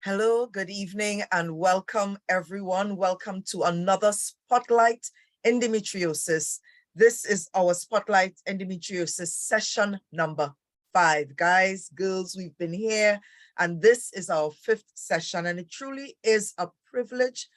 Hello, good evening, and welcome everyone. Welcome to another Spotlight Endometriosis. This is our Spotlight Endometriosis session number 5. Guys, girls, we've been here, and this is our 5th session, and it truly is a privilege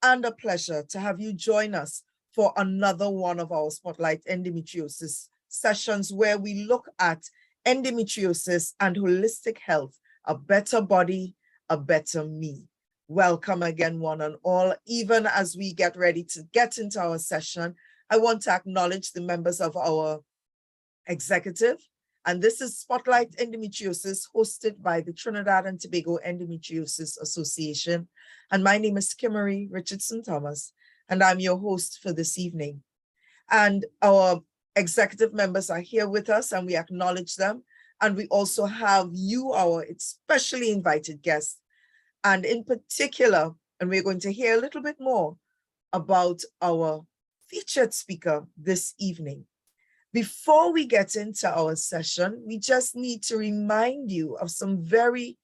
and a pleasure to have you join us for another one of our Spotlight Endometriosis sessions where we look at endometriosis and holistic health, a better body, a better me. Welcome again, one and all. Even as we get ready to get into our session, I want to acknowledge the members of our executive. And this is Spotlight Endometriosis, hosted by the Trinidad and Tobago Endometriosis Association. And my name is Kimmery Richardson Thomas, and I'm your host for this evening. And our executive members are here with us, and we acknowledge them. And we also have you, our especially invited guests. And in particular, and we're going to hear a little bit more about our featured speaker this evening. Before we get into our session, we just need to remind you of some very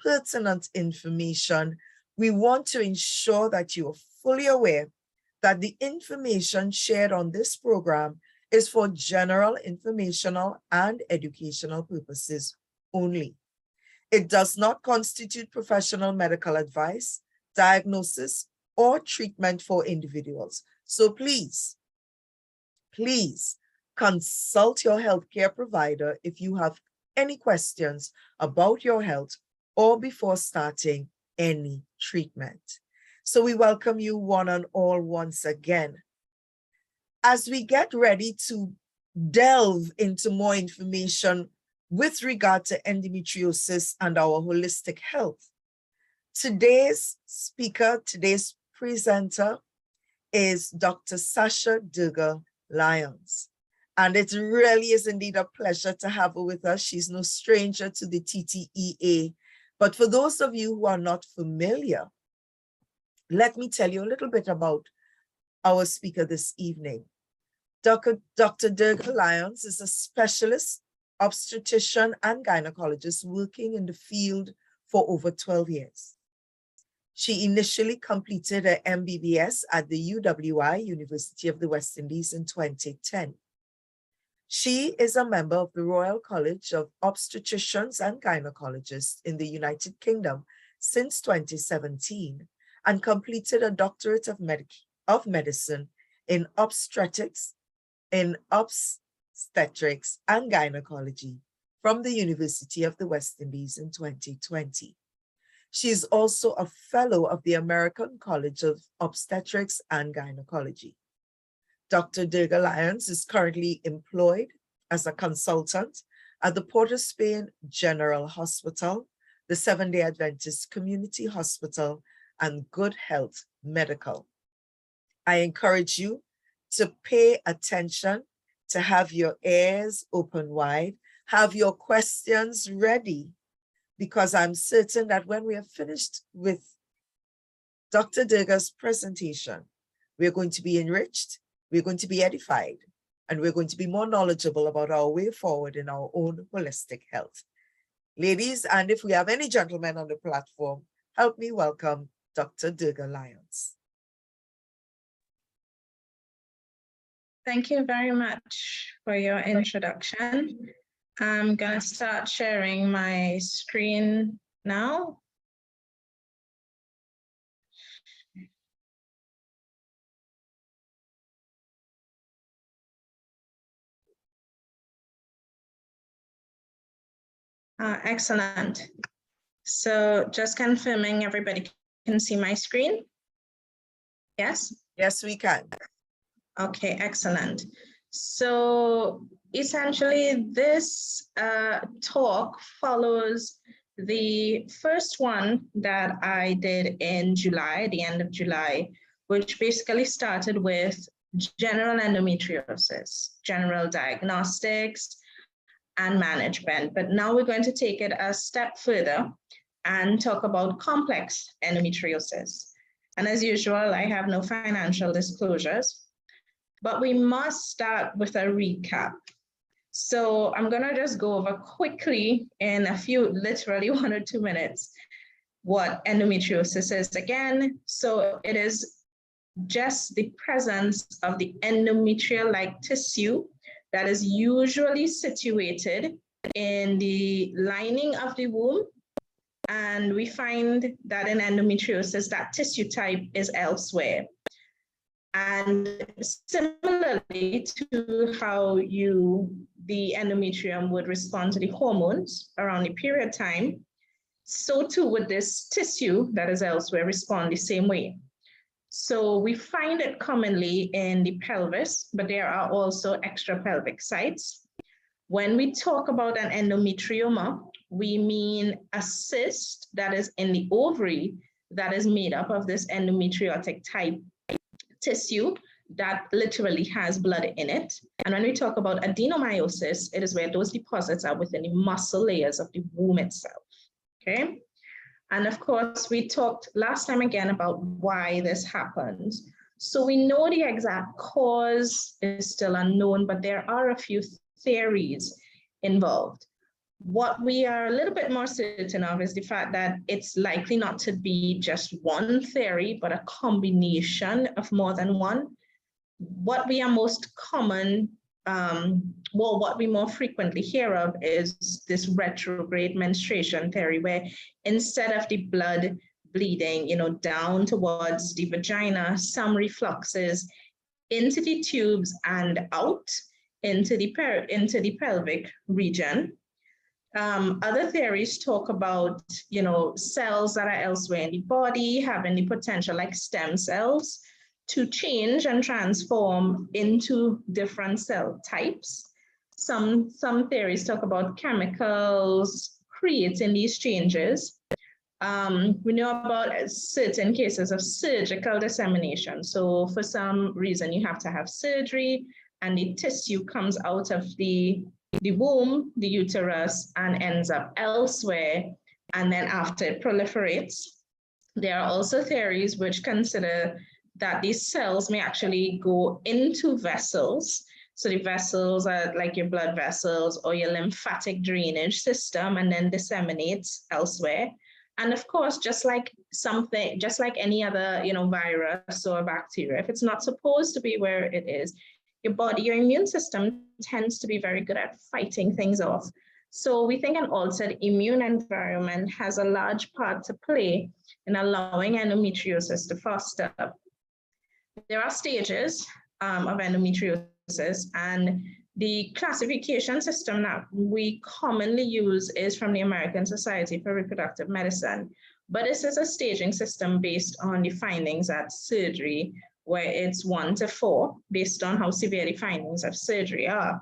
pertinent information. We want to ensure that you are fully aware that the information shared on this program is for general informational and educational purposes only. It does not constitute professional medical advice, diagnosis, or treatment for individuals. So please consult your healthcare provider if you have any questions about your health or before starting any treatment. So we welcome you one and all once again. As we get ready to delve into more information with regard to endometriosis and our holistic health, today's speaker, today's presenter is Dr. Sasha Durga-Lyons. And it really is indeed a pleasure to have her with us. She's no stranger to the TTEA. But for those of you who are not familiar, let me tell you a little bit about our speaker this evening. Dr. Durga-Lyons is a specialist obstetrician and gynecologist working in the field for over 12 years. She initially completed her MBBS at the UWI, University of the West Indies, in 2010. She is a member of the Royal College of Obstetricians and Gynaecologists in the United Kingdom since 2017 and completed a doctorate of medicine in obstetrics and gynecology from the University of the West Indies in 2020. She is also a fellow of the American College of Obstetrics and Gynecology. Dr. Durga-Lyons is currently employed as a consultant at the Port of Spain General Hospital, the Seventh-day Adventist Community Hospital, and Good Health Medical. I encourage you to pay attention, to have your ears open wide, have your questions ready, because I'm certain that when we are finished with Dr. Durga's presentation, we're going to be enriched, we're going to be edified, and we're going to be more knowledgeable about our way forward in our own holistic health. Ladies, and if we have any gentlemen on the platform, help me welcome Dr. Durga-Lyons. Thank you very much for your introduction. I'm going to start sharing my screen now. Excellent. So just confirming everybody can see my screen? Yes? Yes, we can. Okay, excellent. So essentially this talk follows the first one that I did in July, the end of July, which basically started with general endometriosis, general diagnostics and management. But now we're going to take it a step further and talk about complex endometriosis. And as usual, I have no financial disclosures, but we must start with a recap. So I'm gonna just go over quickly in a few, literally 1 or 2 minutes, what endometriosis is again. So it is just the presence of the endometrial-like tissue that is usually situated in the lining of the womb. And we find that in endometriosis, that tissue type is elsewhere. And similarly to how the endometrium would respond to the hormones around the period time, so too would this tissue that is elsewhere respond the same way. So we find it commonly in the pelvis, but there are also extrapelvic sites. When we talk about an endometrioma, we mean a cyst that is in the ovary that is made up of this endometriotic type tissue that literally has blood in it. And when we talk about adenomyosis, it is where those deposits are within the muscle layers of the womb itself, okay? And of course, we talked last time again about why this happens. So we know the exact cause is still unknown, but there are a few theories involved. What we are a little bit more certain of is the fact that it's likely not to be just one theory, but a combination of more than one. What we are most common, what we more frequently hear of is this retrograde menstruation theory, where instead of the blood bleeding, down towards the vagina, some refluxes into the tubes and out into the pelvic region. Other theories talk about, cells that are elsewhere in the body having the potential, like stem cells, to change and transform into different cell types. Some theories talk about chemicals creating these changes. We know about certain cases of surgical dissemination. So for some reason, you have to have surgery and the tissue comes out of the womb, the uterus, and ends up elsewhere. And then after it proliferates, there are also theories which consider that these cells may actually go into vessels. So the vessels are like your blood vessels or your lymphatic drainage system, and then disseminates elsewhere. And of course, just like any other, virus or bacteria, if it's not supposed to be where it is, your immune system tends to be very good at fighting things off. So we think an altered immune environment has a large part to play in allowing endometriosis to foster. There are stages of endometriosis, and the classification system that we commonly use is from the American Society for Reproductive Medicine. But this is a staging system based on the findings at surgery, where it's 1 to 4, based on how severe the findings of surgery are.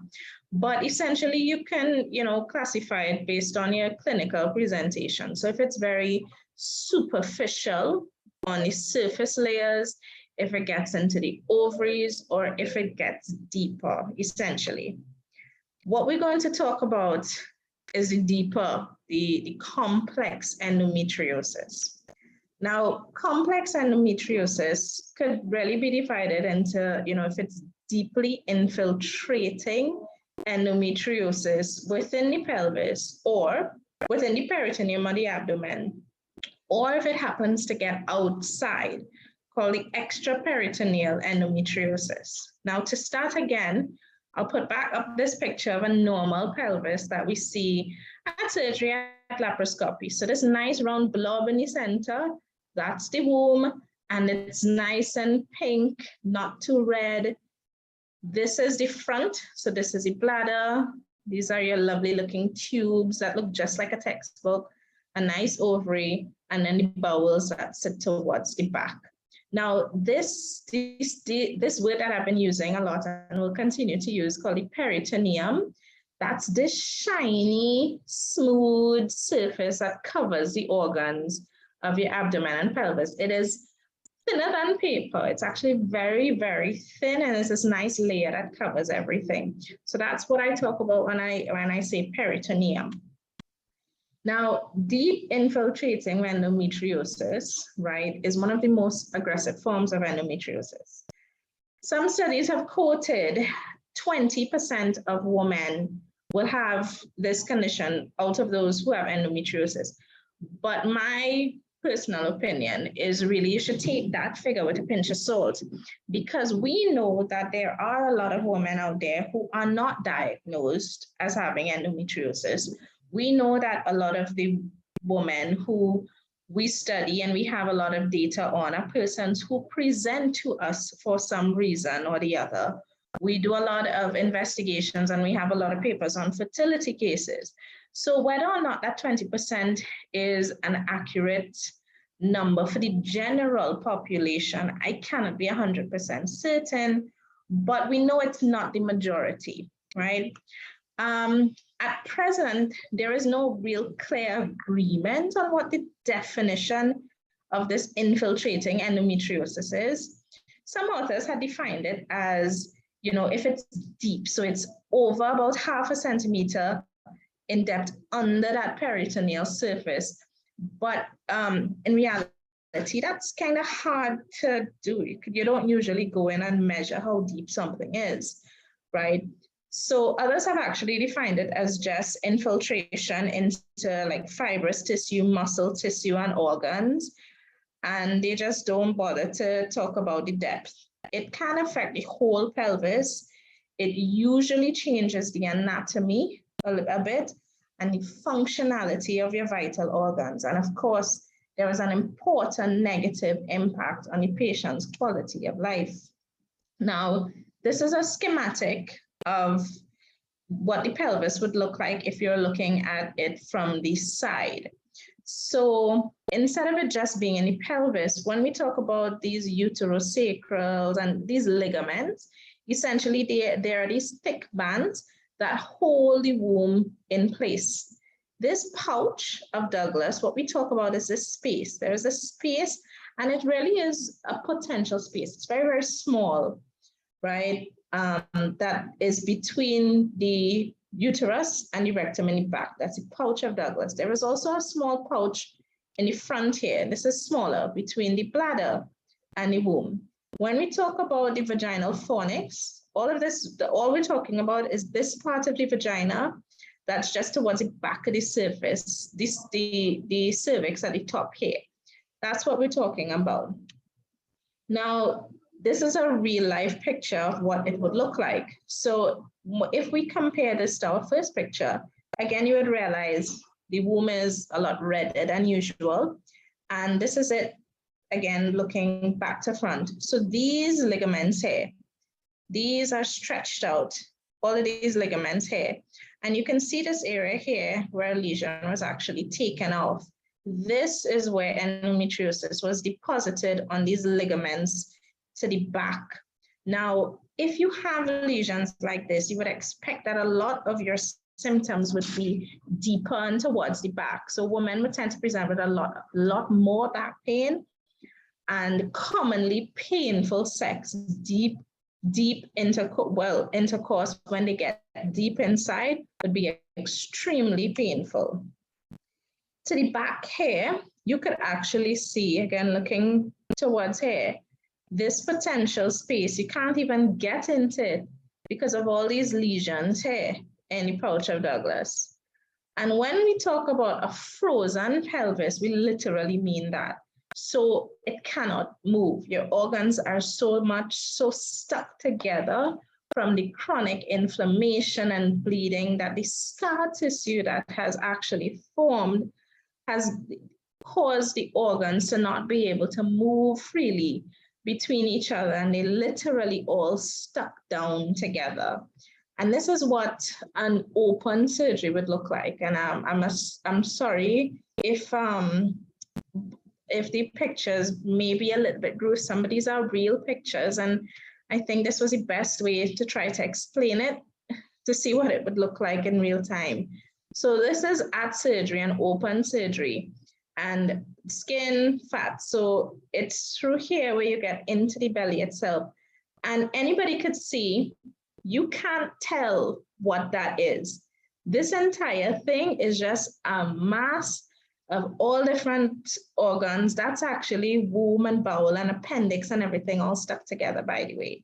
But essentially, you can, classify it based on your clinical presentation. So if it's very superficial on the surface layers, if it gets into the ovaries, or if it gets deeper, essentially. What we're going to talk about is the deeper, the complex endometriosis. Now, complex endometriosis could really be divided into, if it's deeply infiltrating endometriosis within the pelvis or within the peritoneum or the abdomen, or if it happens to get outside, called the extraperitoneal endometriosis. Now, to start again, I'll put back up this picture of a normal pelvis that we see at surgery at laparoscopy. So this nice round blob in the center, that's the womb, and it's nice and pink, not too red. This is the front, so this is the bladder. These are your lovely looking tubes that look just like a textbook, a nice ovary, and then the bowels that sit towards the back. Now, this word that I've been using a lot and will continue to use, called the peritoneum, that's this shiny, smooth surface that covers the organs of your abdomen and pelvis. It is thinner than paper. It's actually very, very thin, and it's this nice layer that covers everything. So that's what I talk about when I say peritoneum. Now, deep infiltrating endometriosis, right, is one of the most aggressive forms of endometriosis. Some studies have quoted 20% of women will have this condition out of those who have endometriosis. But my personal opinion is really you should take that figure with a pinch of salt, because we know that there are a lot of women out there who are not diagnosed as having endometriosis. We know that a lot of the women who we study and we have a lot of data on are persons who present to us for some reason or the other. We do a lot of investigations and we have a lot of papers on fertility cases. So whether or not that 20% is an accurate number for the general population, I cannot be 100% certain, but we know it's not the majority, right? At present, there is no real clear agreement on what the definition of this infiltrating endometriosis is. Some authors had defined it as, if it's deep, so it's over about 0.5 centimeter in depth under that peritoneal surface. But in reality, that's kind of hard to do. You don't usually go in and measure how deep something is, right? So others have actually defined it as just infiltration into like fibrous tissue, muscle tissue, and organs. And they just don't bother to talk about the depth. It can affect the whole pelvis. It usually changes the anatomy a bit and the functionality of your vital organs. And of course, there is an important negative impact on the patient's quality of life. Now, this is a schematic of what the pelvis would look like if you're looking at it from the side. So instead of it just being in the pelvis, when we talk about these uterosacrals and these ligaments, essentially there are these thick bands that hold the womb in place. This pouch of Douglas, what we talk about is this space. There is a space, and it really is a potential space. It's very, very small, right? That is between the uterus and the rectum in the back. That's a pouch of Douglas. There is also a small pouch in the front here. This is smaller between the bladder and the womb. When we talk about the vaginal fornix, all we're talking about is this part of the vagina that's just towards the back of the surface, the cervix at the top here. That's what we're talking about. Now, this is a real life picture of what it would look like. So if we compare this to our first picture, again, you would realize the womb is a lot redder than usual. And this is it, again, looking back to front. So these ligaments here, these are stretched out, all of these ligaments here. And you can see this area here where a lesion was actually taken off. This is where endometriosis was deposited on these ligaments to the back. Now, if you have lesions like this, you would expect that a lot of your symptoms would be deeper and towards the back. So women would tend to present with a lot more back pain and commonly painful sex, deep intercourse when they get deep inside would be extremely painful. To the back here, you could actually see, again, looking towards here, this potential space. You can't even get into it because of all these lesions here in the pouch of Douglas. And when we talk about a frozen pelvis, we literally mean that. So it cannot move. Your organs are so stuck together from the chronic inflammation and bleeding that the scar tissue that has actually formed has caused the organs to not be able to move freely between each other, and they literally all stuck down together. And this is what an open surgery would look like. And I'm sorry if the pictures may be a little bit gruesome, but these are real pictures. And I think this was the best way to try to explain it, to see what it would look like in real time. So this is at surgery, an open surgery, and skin, fat. So it's through here where you get into the belly itself. And anybody could see, you can't tell what that is. This entire thing is just a mass of all different organs. That's actually womb and bowel and appendix and everything all stuck together, by the way.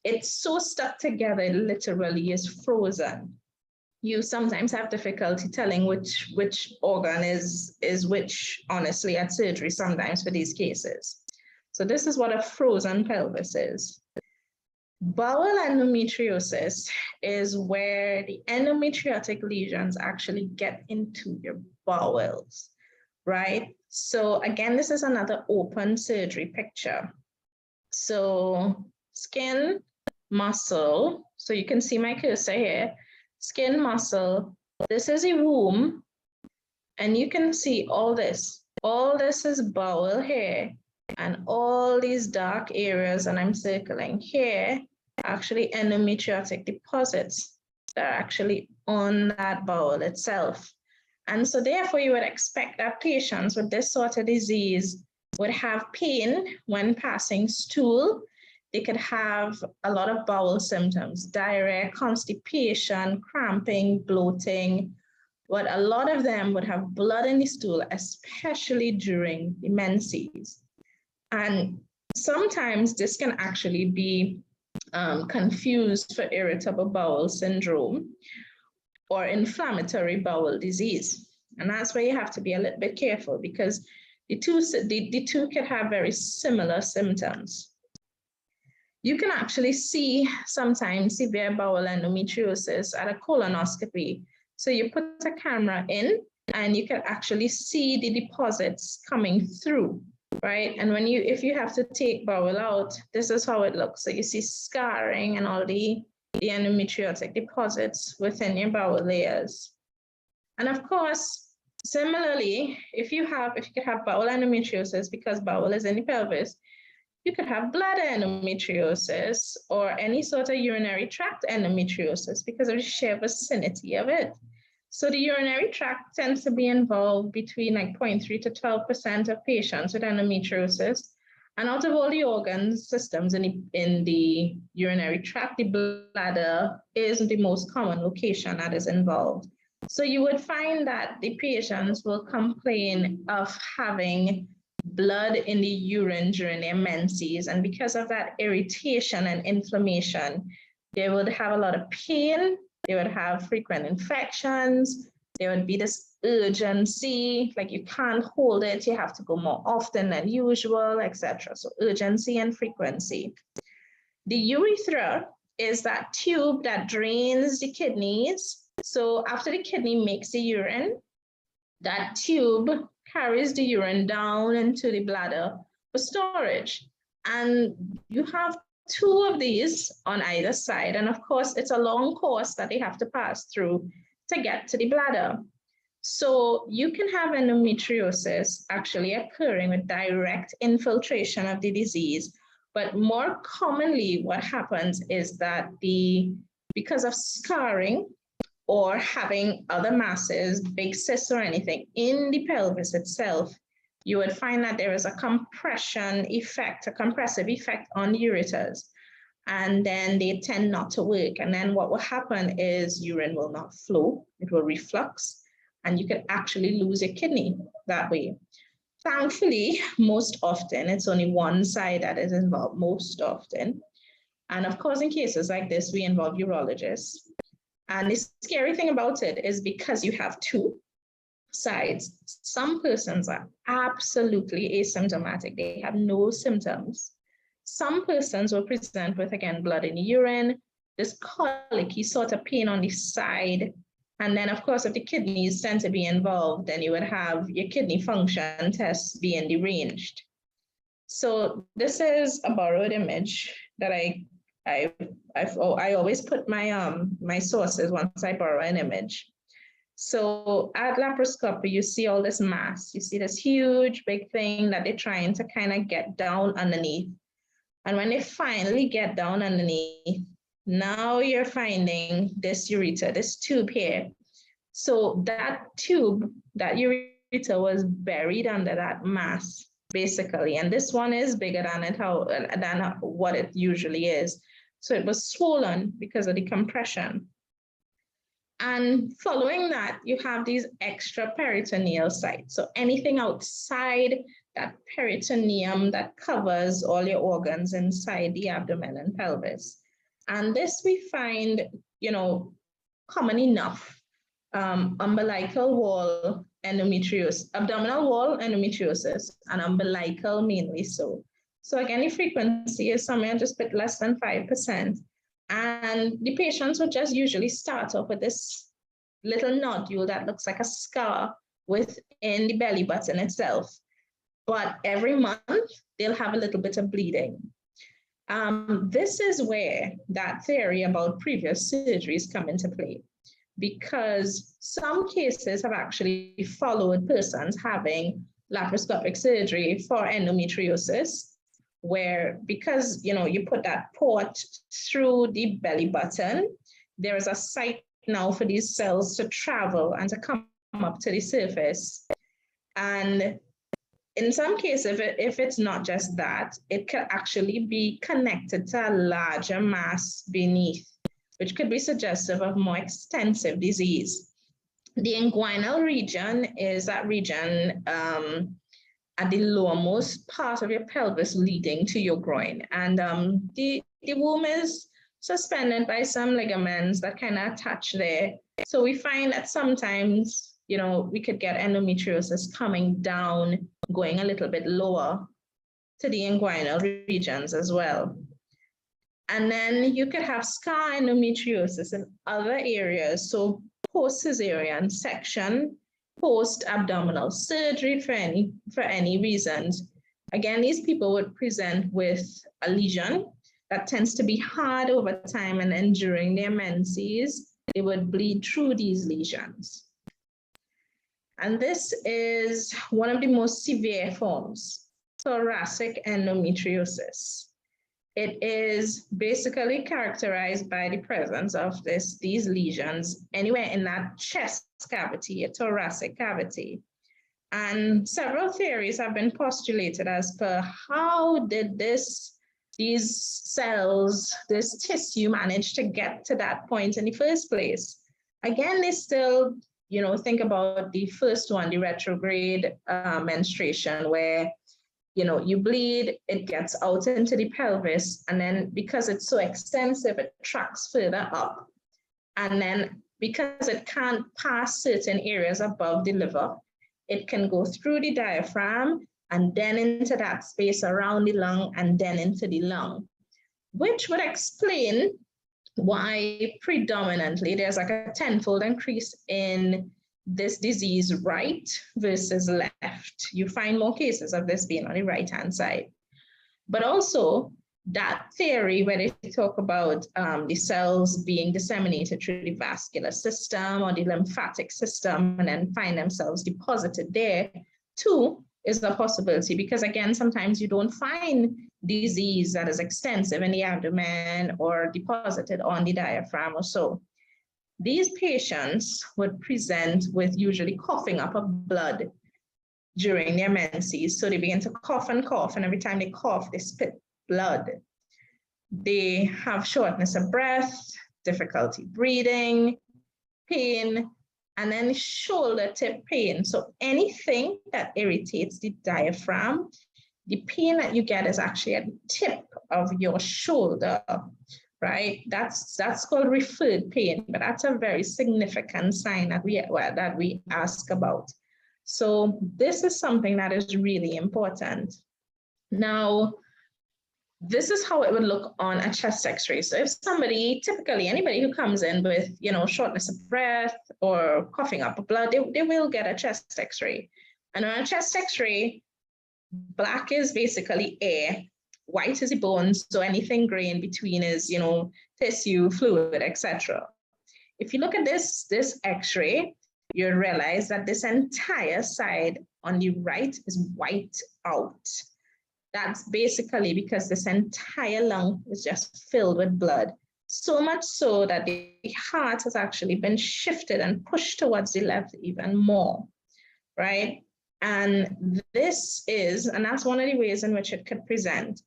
It's so stuck together, it literally is frozen. you sometimes have difficulty telling which organ is which, honestly, at surgery sometimes for these cases. So this is what a frozen pelvis is. Bowel endometriosis is where the endometriotic lesions actually get into your bowels, right? So again, this is another open surgery picture. So skin, muscle, so you can see my cursor here, skin, muscle, this is a womb, and you can see all this. All this is bowel here, and all these dark areas, and I'm circling here, actually endometriotic deposits that are actually on that bowel itself. And so therefore you would expect that patients with this sort of disease would have pain when passing stool. They could have a lot of bowel symptoms, diarrhea, constipation, cramping, bloating, but a lot of them would have blood in the stool, especially during the menses. And sometimes this can actually be confused for irritable bowel syndrome or inflammatory bowel disease. And that's where you have to be a little bit careful, because the two can have very similar symptoms. You can actually see sometimes severe bowel endometriosis at a colonoscopy. So you put a camera in and you can actually see the deposits coming through, right? And when if you have to take bowel out, this is how it looks. So you see scarring and all the endometriotic deposits within your bowel layers. And of course, similarly, if you could have bowel endometriosis because bowel is in the pelvis, you could have bladder endometriosis or any sort of urinary tract endometriosis because of the sheer vicinity of it. So the urinary tract tends to be involved between like 0.3 to 12% of patients with endometriosis. And out of all the organs, systems in the urinary tract, the bladder is the most common location that is involved. So you would find that the patients will complain of having blood in the urine during their menses. And because of that irritation and inflammation, they would have a lot of pain, they would have frequent infections, there would be this urgency, like you can't hold it, you have to go more often than usual, etc. So urgency and frequency. The urethra is that tube that drains the kidneys. So after the kidney makes the urine, that tube carries the urine down into the bladder for storage. And you have two of these on either side. And of course, it's a long course that they have to pass through to get to the bladder. So you can have endometriosis actually occurring with direct infiltration of the disease. But more commonly, what happens is that because of scarring, or having other masses, big cysts or anything in the pelvis itself, you would find that there is a compression effect, a compressive effect on the ureters. And then they tend not to work. And then what will happen is urine will not flow, it will reflux, and you can actually lose a kidney that way. Thankfully, most often, it's only one side that is involved most often. And of course, in cases like this, we involve urologists. And the scary thing about it is because you have two sides, some persons are absolutely asymptomatic. They have no symptoms. Some persons will present with, again, blood in the urine, this colicky sort of pain on the side. And then, of course, if the kidneys tend to be involved, then you would have your kidney function tests being deranged. So this is a borrowed image that I always put my sources once I borrow an image. So at laparoscopy, you see all this mass. You see this huge, big thing that they're trying to kind of get down underneath. And when they finally get down underneath, now you're finding this ureter, this tube here. So that tube, that ureter was buried under that mass, basically. And this one is bigger than what it usually is. So it was swollen because of the compression. And following that, you have these extra peritoneal sites. So anything outside that peritoneum that covers all your organs inside the abdomen and pelvis. And this we find, common enough. Umbilical wall endometriosis, abdominal wall endometriosis, and umbilical mainly so. So again, the frequency is somewhere just a bit less than 5%. And the patients would just usually start off with this little nodule that looks like a scar within the belly button itself. But every month, they'll have a little bit of bleeding. This is where that theory about previous surgeries come into play, because some cases have actually followed persons having laparoscopic surgery for endometriosis, where because you put that port through the belly button, there is a site now for these cells to travel and to come up to the surface. And in some cases, if it's not just that, it could actually be connected to a larger mass beneath, which could be suggestive of more extensive disease. The inguinal region is that region at the lowermost part of your pelvis leading to your groin. And the womb is suspended by some ligaments that kind of attach there. So we find that sometimes, we could get endometriosis coming down, going a little bit lower to the inguinal regions as well. And then you could have scar endometriosis in other areas. So post-cesarean section, post-abdominal surgery for any reasons. Again, these people would present with a lesion that tends to be hard over time, and then during their menses, they would bleed through these lesions. And this is one of the most severe forms, thoracic endometriosis. It is basically characterized by the presence of these lesions anywhere in that chest cavity, a thoracic cavity. And several theories have been postulated as per how did these cells, this tissue manage to get to that point in the first place. Again, they still, think about the first one, the retrograde menstruation, where you bleed, it gets out into the pelvis, and then because it's so extensive, it tracks further up. And then because it can't pass certain areas above the liver, it can go through the diaphragm and then into that space around the lung and then into the lung, which would explain why predominantly there's like a tenfold increase in this disease right versus left. You find more cases of this being on the right-hand side. But also that theory where they talk about the cells being disseminated through the vascular system or the lymphatic system and then find themselves deposited there too is a possibility, because again, sometimes you don't find disease that is extensive in the abdomen or deposited on the diaphragm or so. These patients would present with usually coughing up of blood during their menses. So they begin to cough, and every time they cough, they spit blood. They have shortness of breath, difficulty breathing, pain, and then shoulder tip pain. So anything that irritates the diaphragm, the pain that you get is actually at the tip of your shoulder, right? That's called referred pain, but that's a very significant sign that we ask about. So this is something that is really important. Now, this is how it would look on a chest x-ray. So if somebody, typically anybody who comes in with, shortness of breath or coughing up blood, they will get a chest x-ray. And on a chest x-ray, black is basically air, white is the bones, so anything gray in between is, tissue, fluid, etc. If you look at this x-ray, you'll realize that this entire side on the right is white out. That's basically because this entire lung is just filled with blood. So much so that the heart has actually been shifted and pushed towards the left even more, right? And that's one of the ways in which it could present.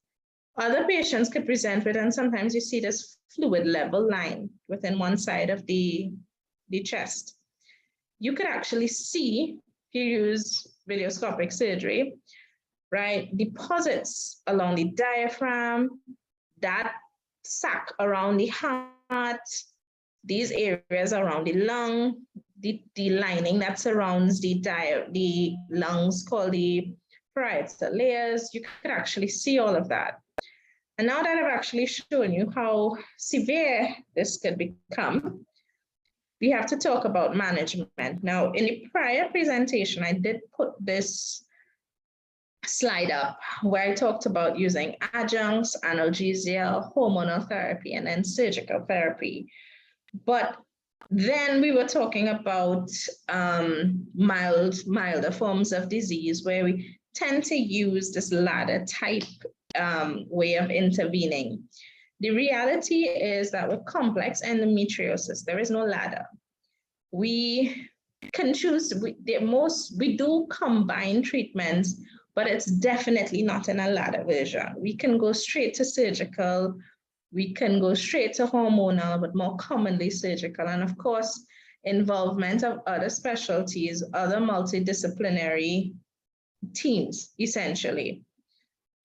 Other patients could present with, and sometimes you see this fluid level line within one side of the chest. You could actually see, if you use videoscopic surgery, right, deposits along the diaphragm, that sac around the heart, these areas around the lung, the lining that surrounds the lungs called the parietal layers. You could actually see all of that. And now that I've actually shown you how severe this could become, we have to talk about management. Now, in the prior presentation, I did put this slide up where I talked about using adjuncts, analgesia, hormonal therapy, and then surgical therapy. But then we were talking about milder forms of disease where we tend to use this ladder type way of intervening. The reality is that with complex endometriosis, there is no ladder. We can choose, we do combine treatments, but it's definitely not in a ladder version. We can go straight to surgical, we can go straight to hormonal, but more commonly surgical. And of course, involvement of other specialties, other multidisciplinary teams, essentially.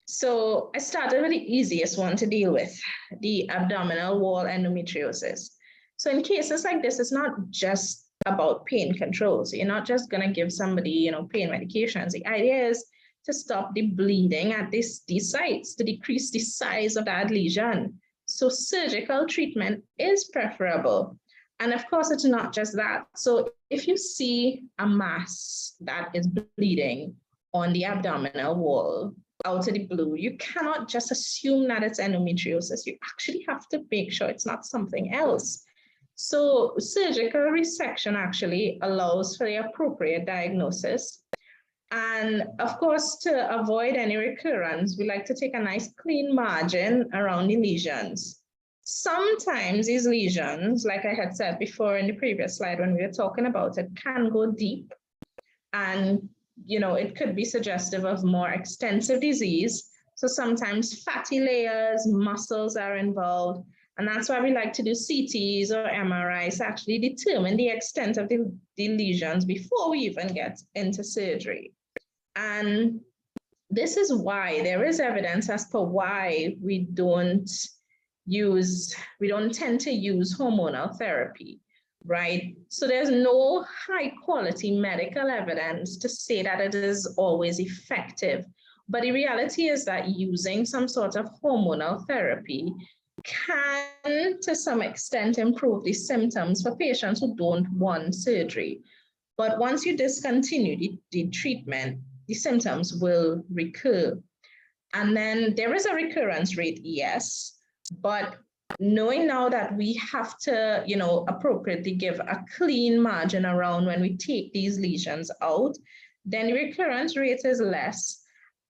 So I started with the easiest one to deal with, the abdominal wall endometriosis. So in cases like this, it's not just about pain control. So you're not just gonna give somebody, pain medications. The idea is to stop the bleeding at these sites, to decrease the size of that lesion. So surgical treatment is preferable. And of course, it's not just that. So if you see a mass that is bleeding on the abdominal wall, out of the blue, you cannot just assume that it's endometriosis. You actually have to make sure it's not something else. So surgical resection actually allows for the appropriate diagnosis. And of course, to avoid any recurrence, we like to take a nice clean margin around the lesions. Sometimes these lesions, like I had said before in the previous slide when we were talking about it, can go deep. And it could be suggestive of more extensive disease. So sometimes fatty layers, muscles are involved. And that's why we like to do CTs or MRIs to actually determine the extent of the lesions before we even get into surgery. And this is why there is evidence as to why we don't tend to use hormonal therapy. Right? So there's no high quality medical evidence to say that it is always effective. But the reality is that using some sort of hormonal therapy can, to some extent, improve the symptoms for patients who don't want surgery. But once you discontinue the treatment, the symptoms will recur. And then there is a recurrence rate, yes, but knowing now that we have to, appropriately give a clean margin around when we take these lesions out, then the recurrence rate is less.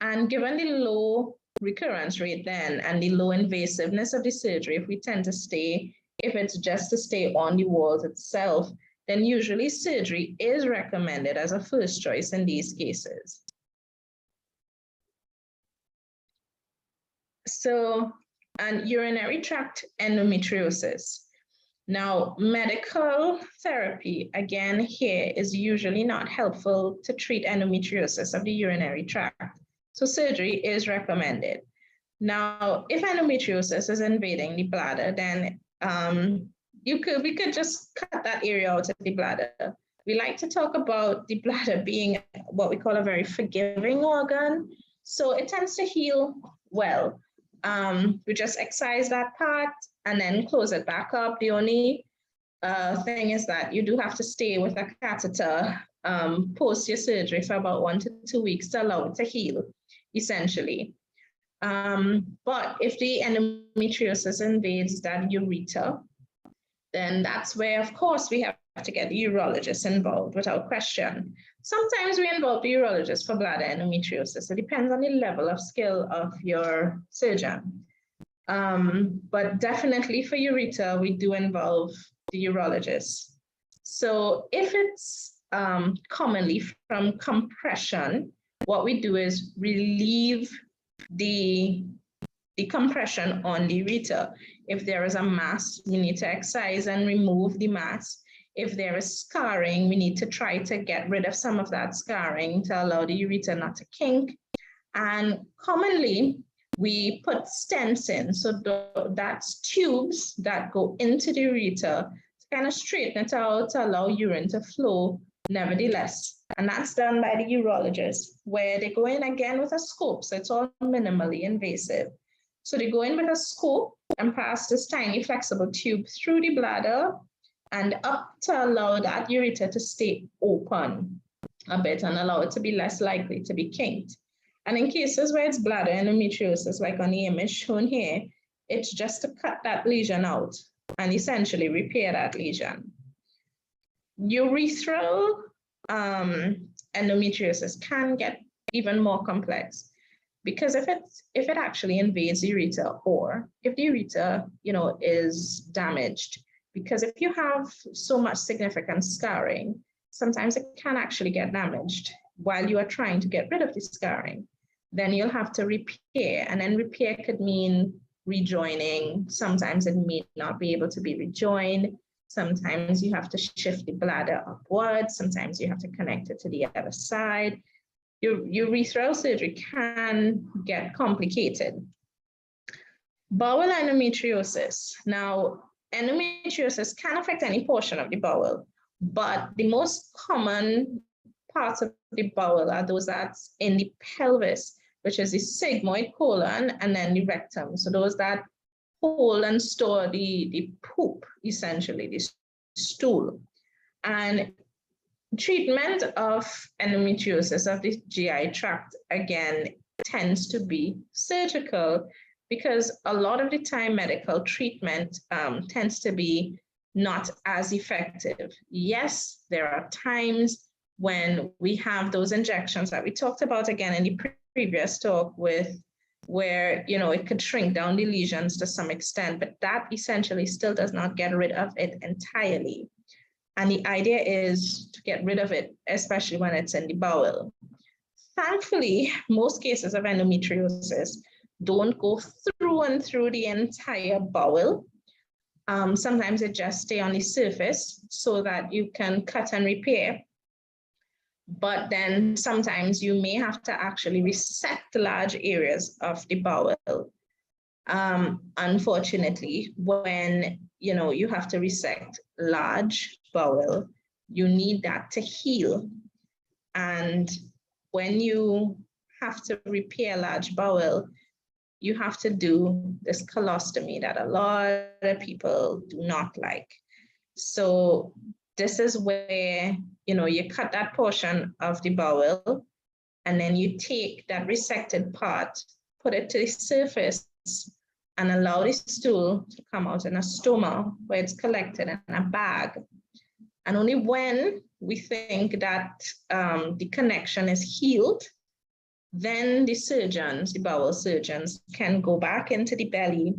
And given the low recurrence rate then and the low invasiveness of the surgery, if it's just to stay on the walls itself, then usually surgery is recommended as a first choice in these cases. So, and urinary tract endometriosis. Now, medical therapy, again, here is usually not helpful to treat endometriosis of the urinary tract. So surgery is recommended. Now, if endometriosis is invading the bladder, then we could just cut that area out of the bladder. We like to talk about the bladder being what we call a very forgiving organ. So it tends to heal well. We just excise that part and then close it back up. The only thing is that you do have to stay with a catheter post your surgery for about 1 to 2 weeks to allow it to heal, essentially. But if the endometriosis invades that ureter, then that's where, of course, we have to get the urologist involved without question. Sometimes we involve the urologist for bladder endometriosis. It depends on the level of skill of your surgeon. But definitely for ureter, we do involve the urologist. So if it's commonly from compression, what we do is relieve the compression on the ureter. If there is a mass, we need to excise and remove the mass. If there is scarring, we need to try to get rid of some of that scarring to allow the ureter not to kink. And commonly, we put stents in. So that's tubes that go into the ureter kind of straighten it out to allow urine to flow nevertheless. And that's done by the urologist, where they go in again with a scope. So it's all minimally invasive. So they go in with a scope and pass this tiny flexible tube through the bladder and up to allow that ureter to stay open a bit and allow it to be less likely to be kinked. And in cases where it's bladder endometriosis, like on the image shown here, it's just to cut that lesion out and essentially repair that lesion. Urethral endometriosis can get even more complex because if it actually invades the ureter, or if the ureter, is damaged, because if you have so much significant scarring, sometimes it can actually get damaged while you are trying to get rid of the scarring. Then you'll have to repair, and then repair could mean rejoining. Sometimes it may not be able to be rejoined. Sometimes you have to shift the bladder upwards. Sometimes you have to connect it to the other side. Urethral surgery can get complicated. Bowel endometriosis. Now, endometriosis can affect any portion of the bowel, but the most common parts of the bowel are those that's in the pelvis, which is the sigmoid colon, and then the rectum. So those that hold and store the poop, essentially, the stool. And treatment of endometriosis of the GI tract, again, tends to be surgical, because a lot of the time medical treatment tends to be not as effective. Yes, there are times when we have those injections that we talked about again in the previous talk where it could shrink down the lesions to some extent, but that essentially still does not get rid of it entirely. And the idea is to get rid of it, especially when it's in the bowel. Thankfully, most cases of endometriosis don't go through and through the entire bowel. Sometimes it just stay on the surface so that you can cut and repair. But then sometimes you may have to actually resect large areas of the bowel. Unfortunately, when you have to resect large bowel, you need that to heal. And when you have to repair large bowel, you have to do this colostomy that a lot of people do not like. So this is where, you cut that portion of the bowel, and then you take that resected part, put it to the surface, and allow the stool to come out in a stoma where it's collected in a bag. And only when we think that the connection is healed, then the bowel surgeons, can go back into the belly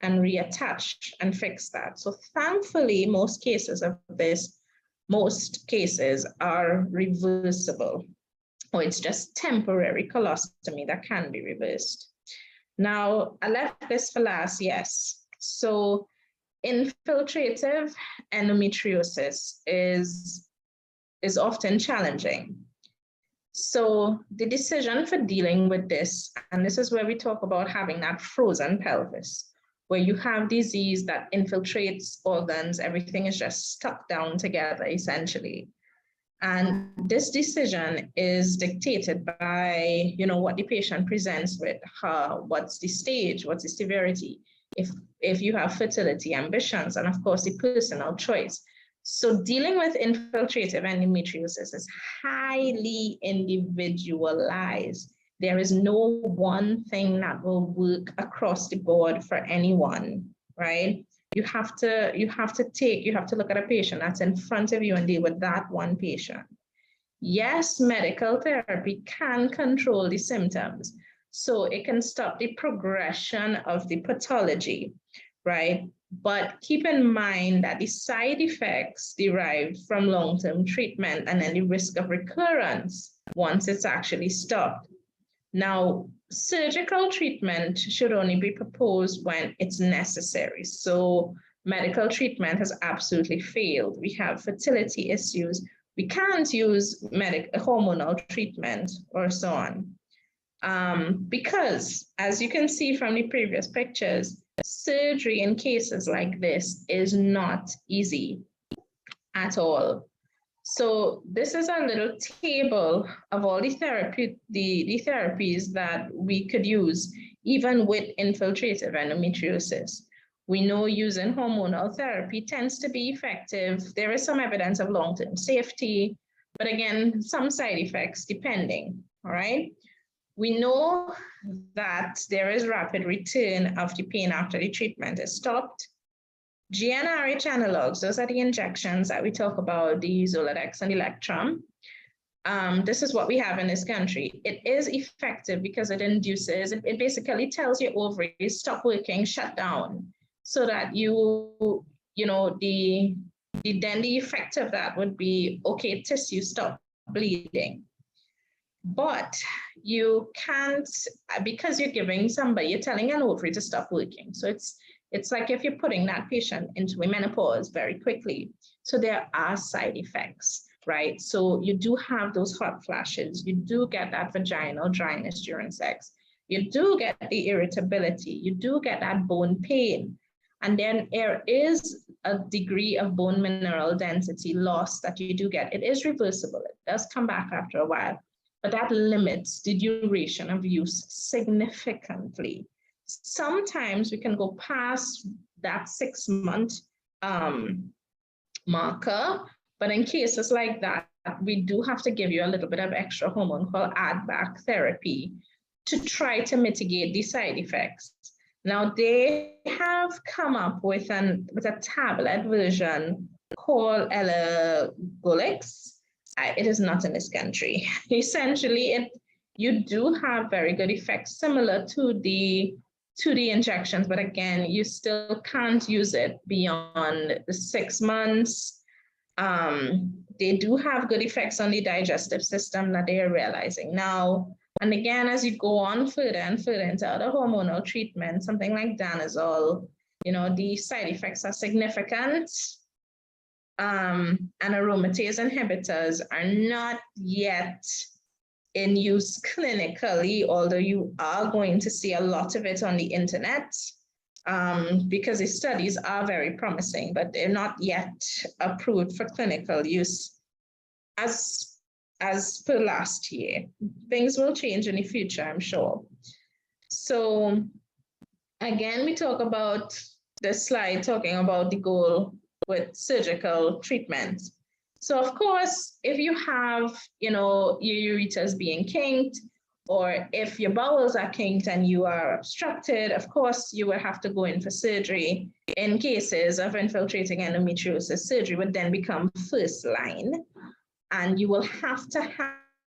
and reattach and fix that. So thankfully, most cases are reversible, or it's just temporary colostomy that can be reversed. Now, I left this for last, yes. So infiltrative endometriosis is often challenging. So the decision for dealing with this, and this is where we talk about having that frozen pelvis, where you have disease that infiltrates organs, everything is just stuck down together, essentially. And this decision is dictated by, what the patient presents with, what's the stage, what's the severity, if you have fertility ambitions, and of course, the personal choice. So dealing with infiltrative endometriosis is highly individualized. There is no one thing that will work across the board for anyone, right? You have to look at a patient that's in front of you and deal with that one patient. Yes, medical therapy can control the symptoms, so it can stop the progression of the pathology, right? But keep in mind that the side effects derived from long-term treatment and then the risk of recurrence once it's actually stopped. Now, surgical treatment should only be proposed when it's necessary. So medical treatment has absolutely failed. We have fertility issues. We can't use hormonal treatment or so on. Because, as you can see from the previous pictures, surgery in cases like this is not easy at all. So this is a little table of all the therapies that we could use, even with infiltrative endometriosis. We know using hormonal therapy tends to be effective. There is some evidence of long-term safety, but again, some side effects depending, all right? We know that there is rapid return of the pain after the treatment is stopped. GnRH analogs, those are the injections that we talk about, the Zoladex and Electrum. This is what we have in this country. It is effective because it induces, it basically tells your ovaries stop working, shut down, so that then the effect of that would be, okay, tissue stop bleeding. But you can't, because you're giving somebody, you're telling an ovary to stop working. So it's like if you're putting that patient into a menopause very quickly. So there are side effects, right? So you do have those hot flashes. You do get that vaginal dryness during sex. You do get the irritability. You do get that bone pain. And then there is a degree of bone mineral density loss that you do get. It is reversible. It does come back after a while, but that limits the duration of use significantly. Sometimes we can go past that 6-month marker, but in cases like that, we do have to give you a little bit of extra hormone called add-back therapy to try to mitigate the side effects. Now, they have come up with a tablet version called Elagolix. It is not in this country. Essentially, you do have very good effects similar to the injections, but again, you still can't use it beyond the 6 months. They do have good effects on the digestive system that they are realizing now. And again, as you go on further and further into other hormonal treatment, something like danazol, the side effects are significant. And aromatase inhibitors are not yet in use clinically, although you are going to see a lot of it on the internet because the studies are very promising, but they're not yet approved for clinical use as per last year. Things will change in the future, I'm sure. So again, we talk about this slide talking about the goal with surgical treatment. So of course, if you have, your ureters being kinked, or if your bowels are kinked and you are obstructed, of course, you will have to go in for surgery. In cases of infiltrating endometriosis, surgery would then become first line, and you will have to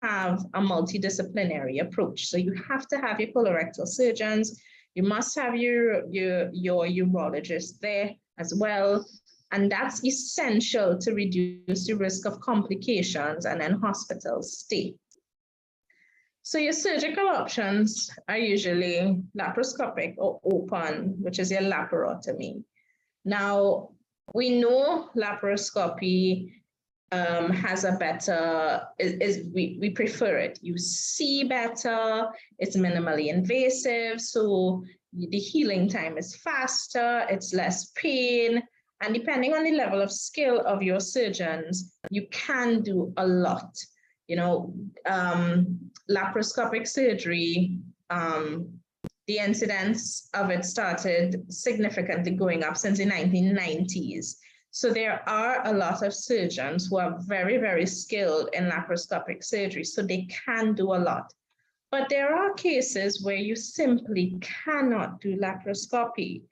have a multidisciplinary approach. So you have to have your colorectal surgeons, you must have your urologist there as well. And that's essential to reduce the risk of complications and then hospital stay. So your surgical options are usually laparoscopic or open, which is your laparotomy. Now, we know laparoscopy has a better, we prefer it. You see better, it's minimally invasive, so the healing time is faster, it's less pain, and depending on the level of skill of your surgeons, you can do a lot. Laparoscopic surgery, the incidence of it started significantly going up since the 1990s. So there are a lot of surgeons who are very, very skilled in laparoscopic surgery, so they can do a lot. But there are cases where you simply cannot do laparoscopy.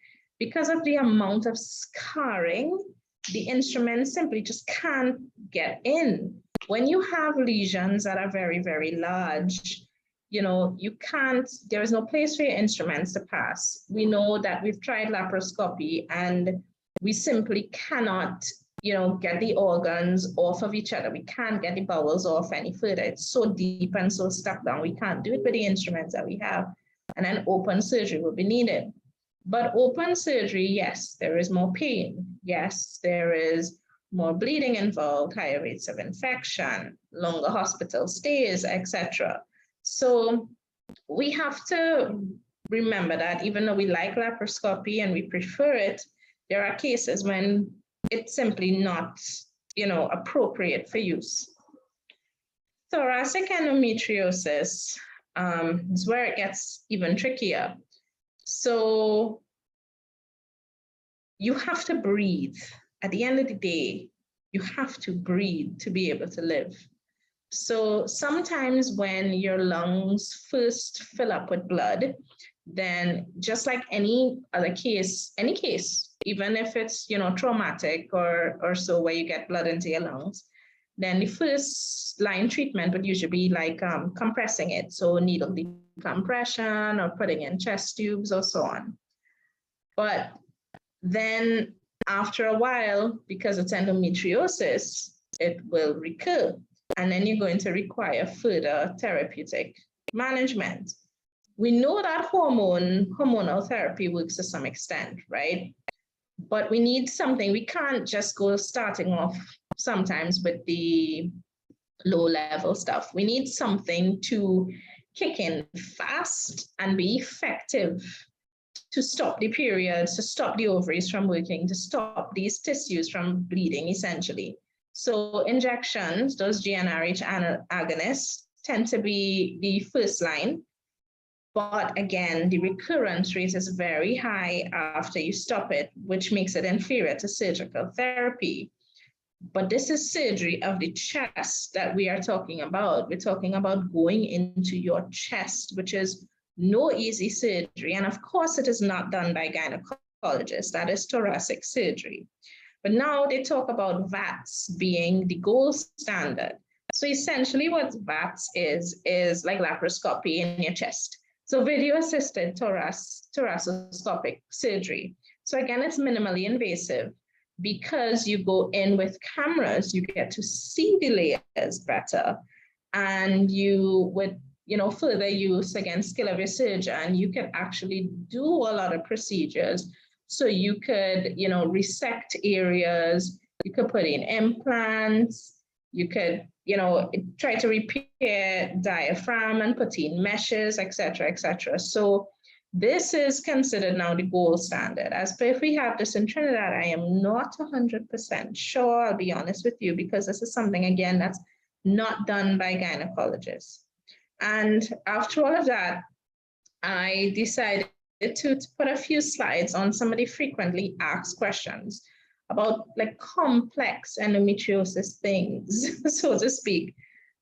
Because of the amount of scarring, the instrument simply just can't get in. When you have lesions that are very, very large, you can't, there is no place for your instruments to pass. We know that we've tried laparoscopy and we simply cannot, get the organs off of each other. We can't get the bowels off any further. It's so deep and so stuck down. We can't do it with the instruments that we have. And then open surgery will be needed. But open surgery, yes, there is more pain. Yes, there is more bleeding involved, higher rates of infection, longer hospital stays, etc. So we have to remember that even though we like laparoscopy and we prefer it, there are cases when it's simply not, appropriate for use. Thoracic endometriosis is where it gets even trickier. So you have to breathe. At the end of the day, you have to breathe to be able to live. So sometimes when your lungs first fill up with blood, then just like any other case, even if it's, traumatic or so where you get blood into your lungs, then the first line treatment would usually be like compressing it. So needle decompression or putting in chest tubes or so on. But then after a while, because it's endometriosis, it will recur. And then you're going to require further therapeutic management. We know that hormonal therapy works to some extent, right? But we need something. We can't just go starting off sometimes with the low level stuff. We need something to kick in fast and be effective to stop the periods, to stop the ovaries from working, to stop these tissues from bleeding, essentially. So injections, those GnRH agonists, tend to be the first line. But again, the recurrence rate is very high after you stop it, which makes it inferior to surgical therapy. But this is surgery of the chest that we are talking about. We're talking about going into your chest, which is no easy surgery. And of course, it is not done by gynecologists. That is thoracic surgery. But now they talk about VATS being the gold standard. So essentially what VATS is like laparoscopy in your chest. So video-assisted thoracoscopic surgery. So again, it's minimally invasive. Because you go in with cameras, you get to see the layers better. And you would, further use, again, skill of your surgeon, you can actually do a lot of procedures. So you could, resect areas, you could put in implants, you could, try to repair diaphragm and put in meshes, et cetera, et cetera. So this is considered now the gold standard. As per if we have this in Trinidad, I am not 100% sure, I'll be honest with you, because this is something, again, that's not done by gynecologists. And after all of that, I decided to put a few slides on some of the frequently asked questions about like complex endometriosis things, so to speak.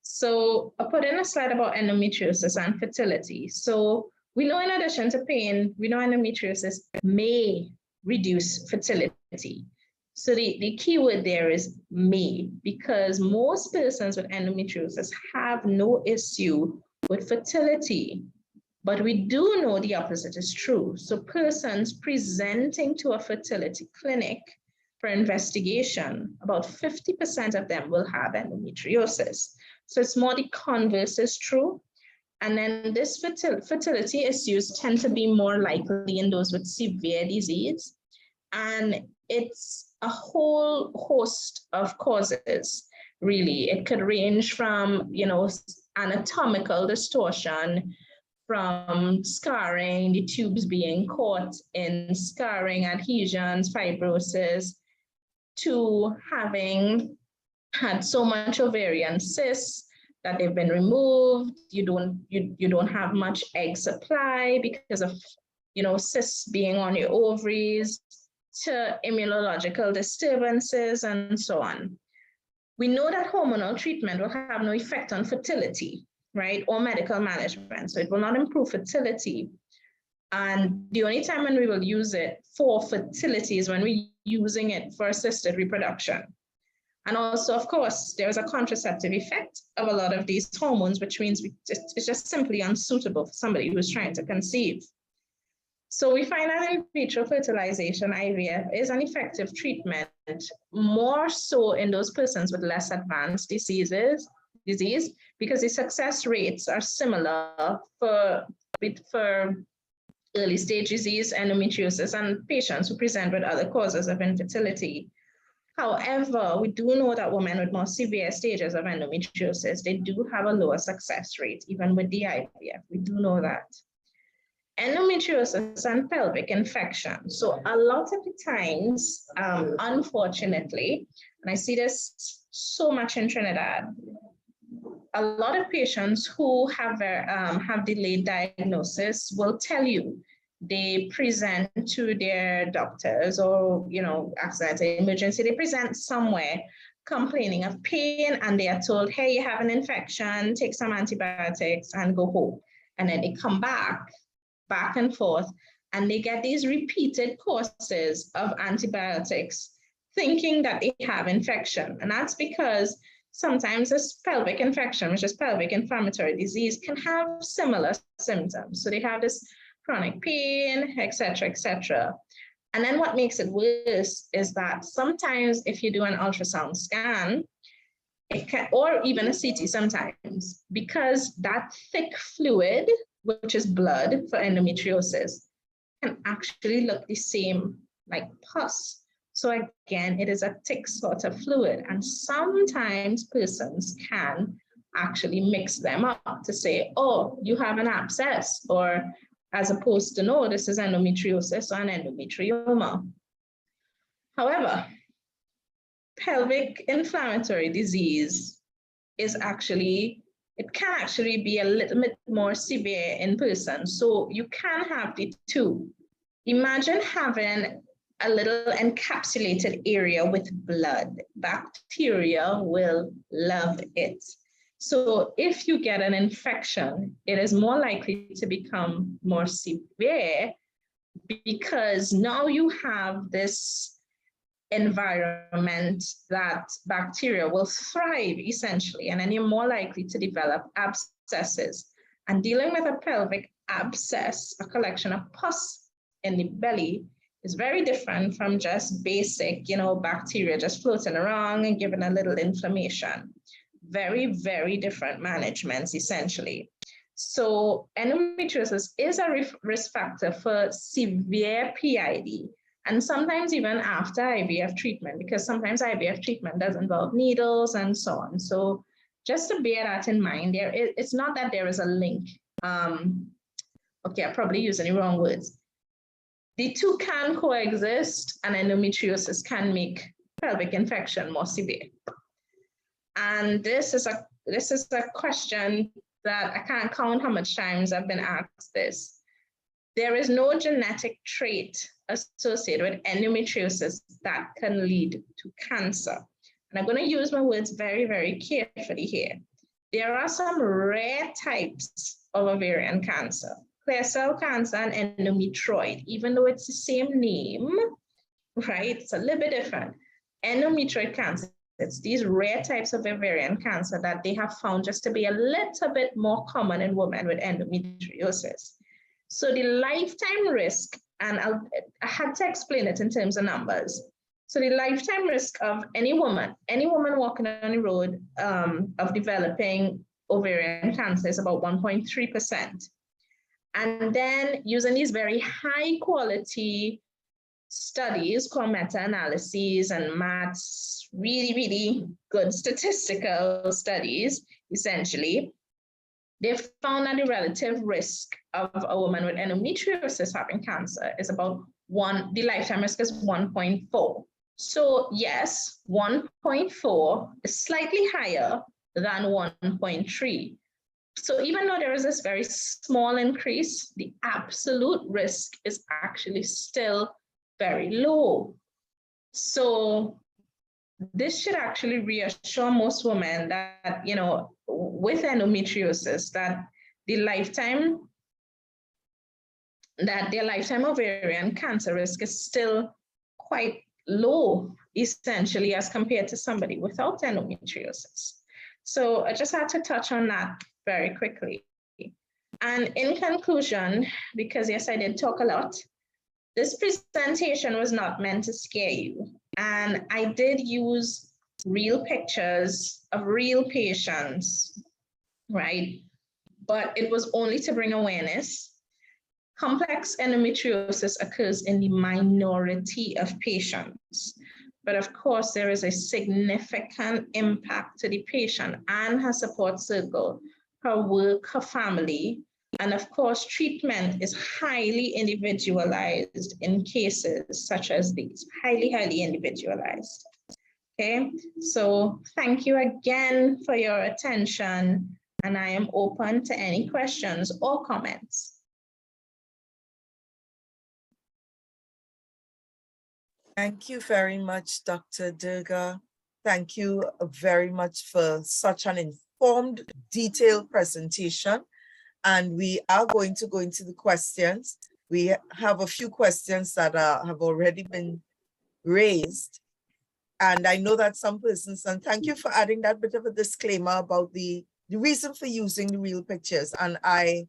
So I put in a slide about endometriosis and fertility. So we know in addition to pain, we know endometriosis may reduce fertility. So the key word there is may, because most persons with endometriosis have no issue with fertility. But we do know the opposite is true. So persons presenting to a fertility clinic for investigation, about 50% of them will have endometriosis. So it's more the converse is true. And then this fertility issues tend to be more likely in those with severe disease. And it's a whole host of causes, really. It could range from, anatomical distortion, from scarring, the tubes being caught in scarring, adhesions, fibrosis, to having had so much ovarian cysts that they've been removed. You don't have much egg supply because of cysts being on your ovaries, to immunological disturbances and so on. We know that hormonal treatment will have no effect on fertility, right, or medical management. So it will not improve fertility. And the only time when we will use it for fertility is when we're using it for assisted reproduction. And also, of course, there's a contraceptive effect of a lot of these hormones, which means it's just simply unsuitable for somebody who's trying to conceive. So we find that in vitro fertilization, IVF, is an effective treatment, more so in those persons with less advanced disease, because the success rates are similar for early stage disease, endometriosis, and patients who present with other causes of infertility. However, we do know that women with more severe stages of endometriosis, they do have a lower success rate, even with the IVF. We do know that. endometriosis and pelvic infection. So a lot of the times, unfortunately, and I see this so much in Trinidad, a lot of patients who have delayed diagnosis will tell you they present to their doctors or, accident emergency, they present somewhere complaining of pain and they are told, hey, you have an infection, take some antibiotics and go home. And then they come back and forth, and they get these repeated courses of antibiotics thinking that they have infection. And that's because sometimes this pelvic infection, which is pelvic inflammatory disease, can have similar symptoms. So they have this chronic pain, etc., etc. And then what makes it worse is that sometimes if you do an ultrasound scan, it can, or even a CT sometimes, because that thick fluid, which is blood for endometriosis, can actually look the same like pus. So again, it is a thick sort of fluid, and sometimes persons can actually mix them up to say, oh, you have an abscess, or as opposed to, no, this is endometriosis or an endometrioma. However, pelvic inflammatory disease is actually, it can actually be a little bit more severe in person. So you can have the two. Imagine having a little encapsulated area with blood. Bacteria will love it. So if you get an infection, it is more likely to become more severe because now you have this environment that bacteria will thrive essentially, and then you're more likely to develop abscesses. And dealing with a pelvic abscess, a collection of pus in the belly, is very different from just basic, bacteria just floating around and giving a little inflammation. Very, very different managements, essentially. So endometriosis is a risk factor for severe PID, and sometimes even after IVF treatment, because sometimes IVF treatment does involve needles and so on. So just to bear that in mind, it's not that there is a link. Okay, I'm probably using the wrong words. The two can coexist, and endometriosis can make pelvic infection more severe. And this is a question that I can't count how much times I've been asked this. There is no genetic trait associated with endometriosis that can lead to cancer. And I'm going to use my words very, very carefully here. There are some rare types of ovarian cancer, clear cell cancer and endometrioid, even though it's the same name, right? It's a little bit different. Endometrioid cancer, it's these rare types of ovarian cancer that they have found just to be a little bit more common in women with endometriosis. So the lifetime risk, and I had to explain it in terms of numbers. So the lifetime risk of any woman walking on the road of developing ovarian cancer is about 1.3%. And then using these very high quality studies called meta-analyses and maths, really, really good statistical studies, essentially, they found that the relative risk of a woman with endometriosis having cancer is about the lifetime risk is 1.4. So yes, 1.4 is slightly higher than 1.3. So even though there is this very small increase, the absolute risk is actually still very low. So this should actually reassure most women that, with endometriosis, that their lifetime ovarian cancer risk is still quite low, essentially, as compared to somebody without endometriosis. So I just had to touch on that very quickly. And in conclusion, because yes, I did talk a lot, this presentation was not meant to scare you. And I did use real pictures of real patients, right? But it was only to bring awareness. Complex endometriosis occurs in the minority of patients. But of course, there is a significant impact to the patient and her support circle, her work, her family, And of course, treatment is highly individualized in cases such as these, highly, highly individualized. Okay, so thank you again for your attention, and I am open to any questions or comments. Thank you very much, Dr. Durga. Thank you very much for such an informed, detailed presentation. And we are going to go into the questions. We have a few questions that have already been raised. And I know that some persons, and thank you for adding that bit of a disclaimer about the reason for using the real pictures. And I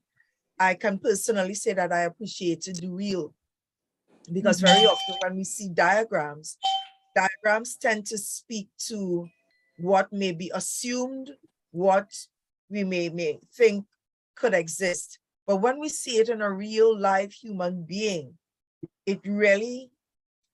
can personally say that I appreciated the real, because very often when we see diagrams tend to speak to what may be assumed, what we may think could exist. But when we see it in a real live human being, it really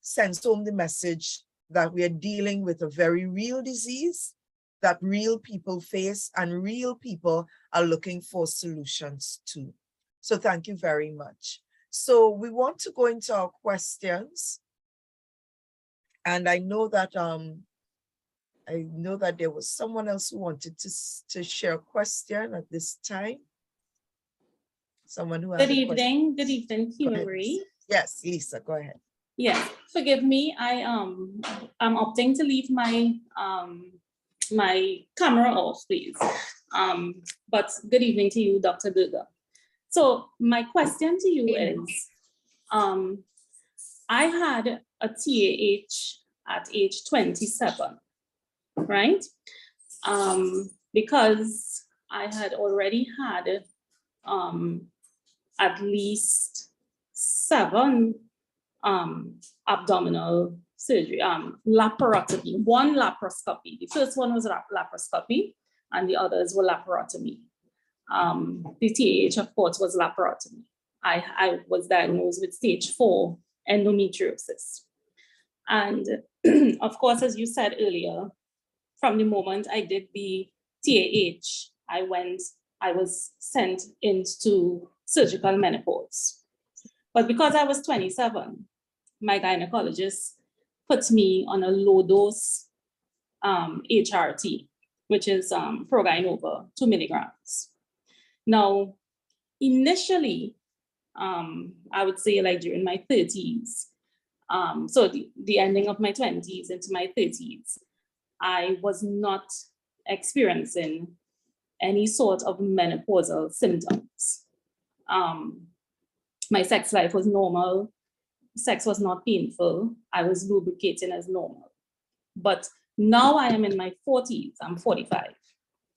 sends home the message that we are dealing with a very real disease that real people face and real people are looking for solutions to. So thank you very much. So we want to go into our questions. And I know that there was someone else who wanted to share a question at this time. Someone who has Good evening, Tia Marie. Yes, Lisa, go ahead. Yes, forgive me. I'm opting to leave my my camera off, please. But good evening to you, Dr. Durga. So my question to you is, I had a TAH at age 27, right? Because I had already had at least 7 abdominal surgery, laparotomy, 1 laparoscopy. The first one was laparoscopy and the others were laparotomy. The TAH, of course, was laparotomy. I was diagnosed with stage 4 endometriosis. And of course, as you said earlier, from the moment I did the TAH, I was sent into surgical menopause. But because I was 27, my gynecologist put me on a low dose HRT, which is Proginova, 2 milligrams. Now, initially, I would say like during my 30s, so the ending of my 20s into my 30s, I was not experiencing any sort of menopausal symptoms. My sex life was normal. Sex was not painful. I was lubricating as normal. But now I am in my 40s, I'm 45.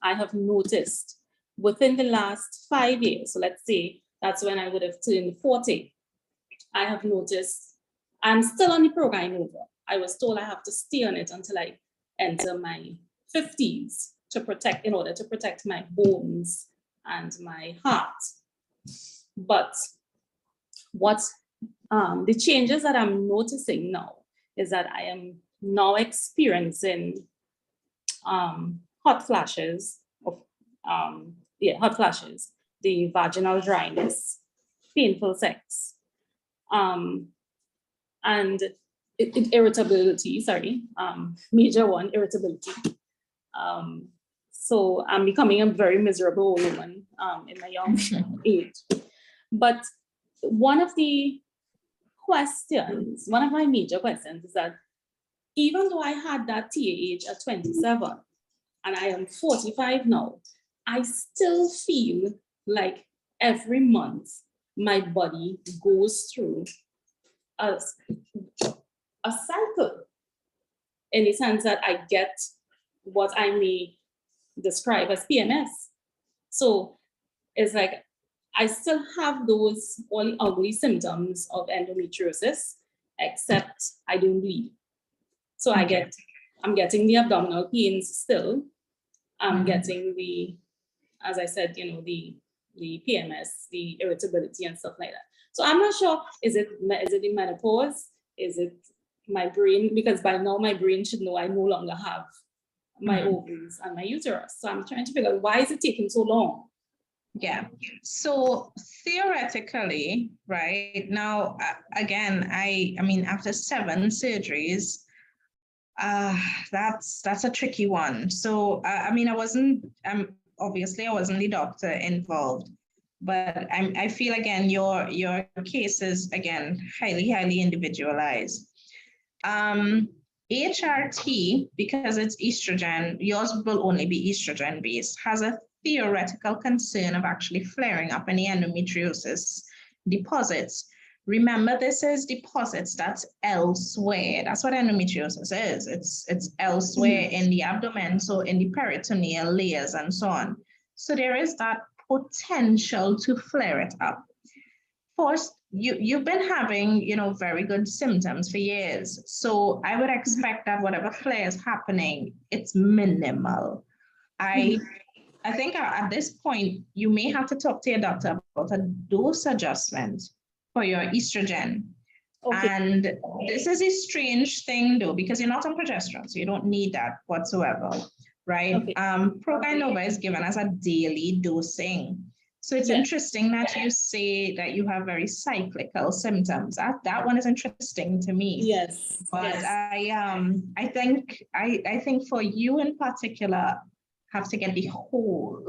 I have noticed within the last 5 years, so let's say that's when I would have turned 40, I have noticed I'm still on the Proginova. I was told I have to stay on it until I enter my 50s in order to protect my bones and my heart. But what the changes that I'm noticing now is that I am now experiencing hot flashes of hot flashes, the vaginal dryness, painful sex, and irritability, major one, irritability. So I'm becoming a very miserable woman in my young age. But one of my major questions is that even though I had that TAH at 27 and I am 45 now, I still feel like every month my body goes through a cycle, in the sense that I get what I may describe as PMS. So it's like I still have those all the ugly symptoms of endometriosis, except I don't bleed. So I'm getting the abdominal pains still. I'm getting the, as I said, the PMS, the irritability and stuff like that. So I'm not sure, is it the menopause? Is it my brain? Because by now my brain should know I no longer have my ovaries and my uterus. So I'm trying to figure out, why is it taking so long? Yeah. So theoretically, right now, again, I mean, after 7 surgeries, that's a tricky one. So I mean, obviously I wasn't the doctor involved, but I feel again your case is again highly individualized. HRT, because it's estrogen, yours will only be estrogen based, has a theoretical concern of actually flaring up any endometriosis deposits. Remember, this is deposits that's elsewhere. That's what endometriosis is. It's elsewhere in the abdomen, so in the peritoneal layers and so on. So there is that potential to flare it up. First, you've been having, very good symptoms for years. So I would expect that whatever flare is happening, it's minimal. I think at this point, you may have to talk to your doctor about a dose adjustment for your estrogen. Okay. And this is a strange thing though, because you're not on progesterone, so you don't need that whatsoever, right? Okay. Progynova is given as a daily dosing. So it's interesting that you say that you have very cyclical symptoms. That one is interesting to me. Yes. But yes. I think for you in particular, have to get the whole,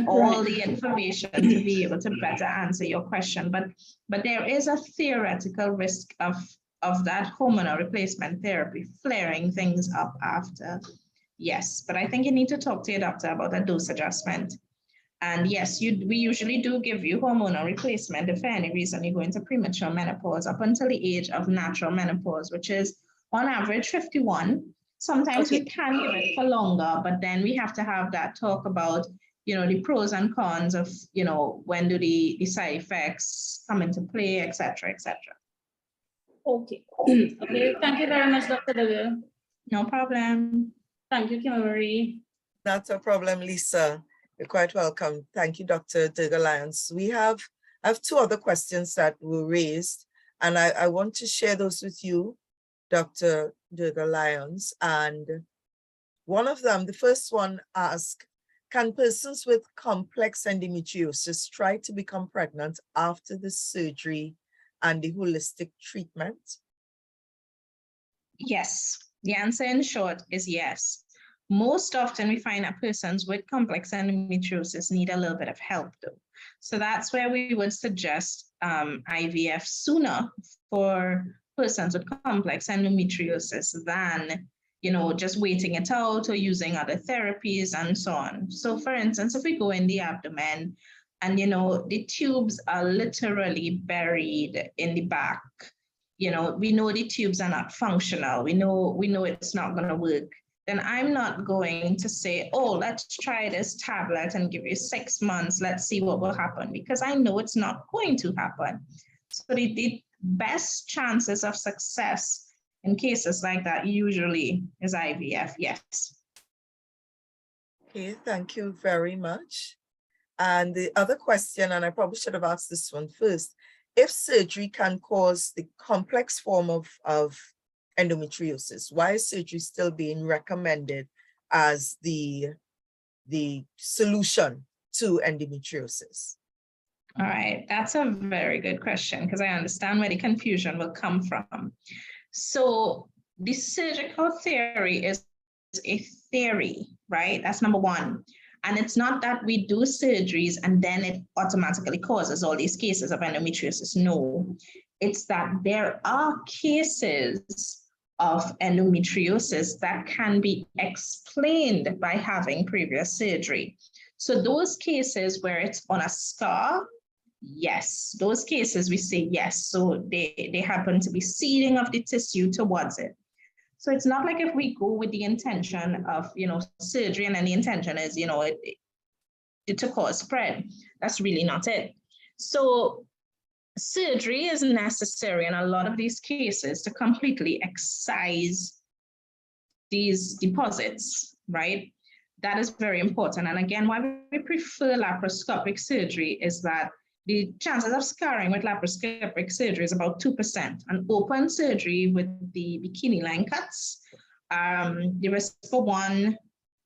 all the information to be able to better answer your question. But there is a theoretical risk of that hormonal replacement therapy flaring things up after. Yes, but I think you need to talk to your doctor about a dose adjustment. And yes, we usually do give you hormonal replacement if for any reason you go into premature menopause up until the age of natural menopause, which is on average 51. Sometimes we can give it for longer, but then we have to have that talk about, the pros and cons of, when do the side effects come into play, et cetera, et cetera. Okay. Okay. Thank you very much, Dr. Durga. No problem. Thank you, Kimberly. Not a problem, Lisa. You're quite welcome. Thank you, Dr. Durga-Lyons. I have 2 other questions that were raised, and I want to share those with you, Dr. Durga-Lyons. And one of them, the first one asks, can persons with complex endometriosis try to become pregnant after the surgery and the holistic treatment? Yes. The answer in short is yes. Most often we find that persons with complex endometriosis need a little bit of help though. So that's where we would suggest IVF sooner for persons with complex endometriosis than, just waiting it out or using other therapies and so on. So for instance, if we go in the abdomen and, the tubes are literally buried in the back, we know the tubes are not functional. We know it's not going to work. Then I'm not going to say, oh, let's try this tablet and give you 6 months. Let's see what will happen, because I know it's not going to happen. So the best chances of success in cases like that usually is IVF, yes. Okay, thank you very much. And the other question, and I probably should have asked this one first, if surgery can cause the complex form of endometriosis, why is surgery still being recommended as the solution to endometriosis? All right, that's a very good question, because I understand where the confusion will come from. So the surgical theory is a theory, right? That's number one. And it's not that we do surgeries and then it automatically causes all these cases of endometriosis. No, it's that there are cases of endometriosis that can be explained by having previous surgery. So those cases where it's on a scar, yes, those cases we say yes. So they happen to be seeding of the tissue towards it. So it's not like if we go with the intention of, surgery and then the intention is, it to cause spread. That's really not it. So surgery is necessary in a lot of these cases to completely excise these deposits, right? That is very important. And again, why we prefer laparoscopic surgery is that the chances of scarring with laparoscopic surgery is about 2%. And open surgery with the bikini line cuts, the risk for 1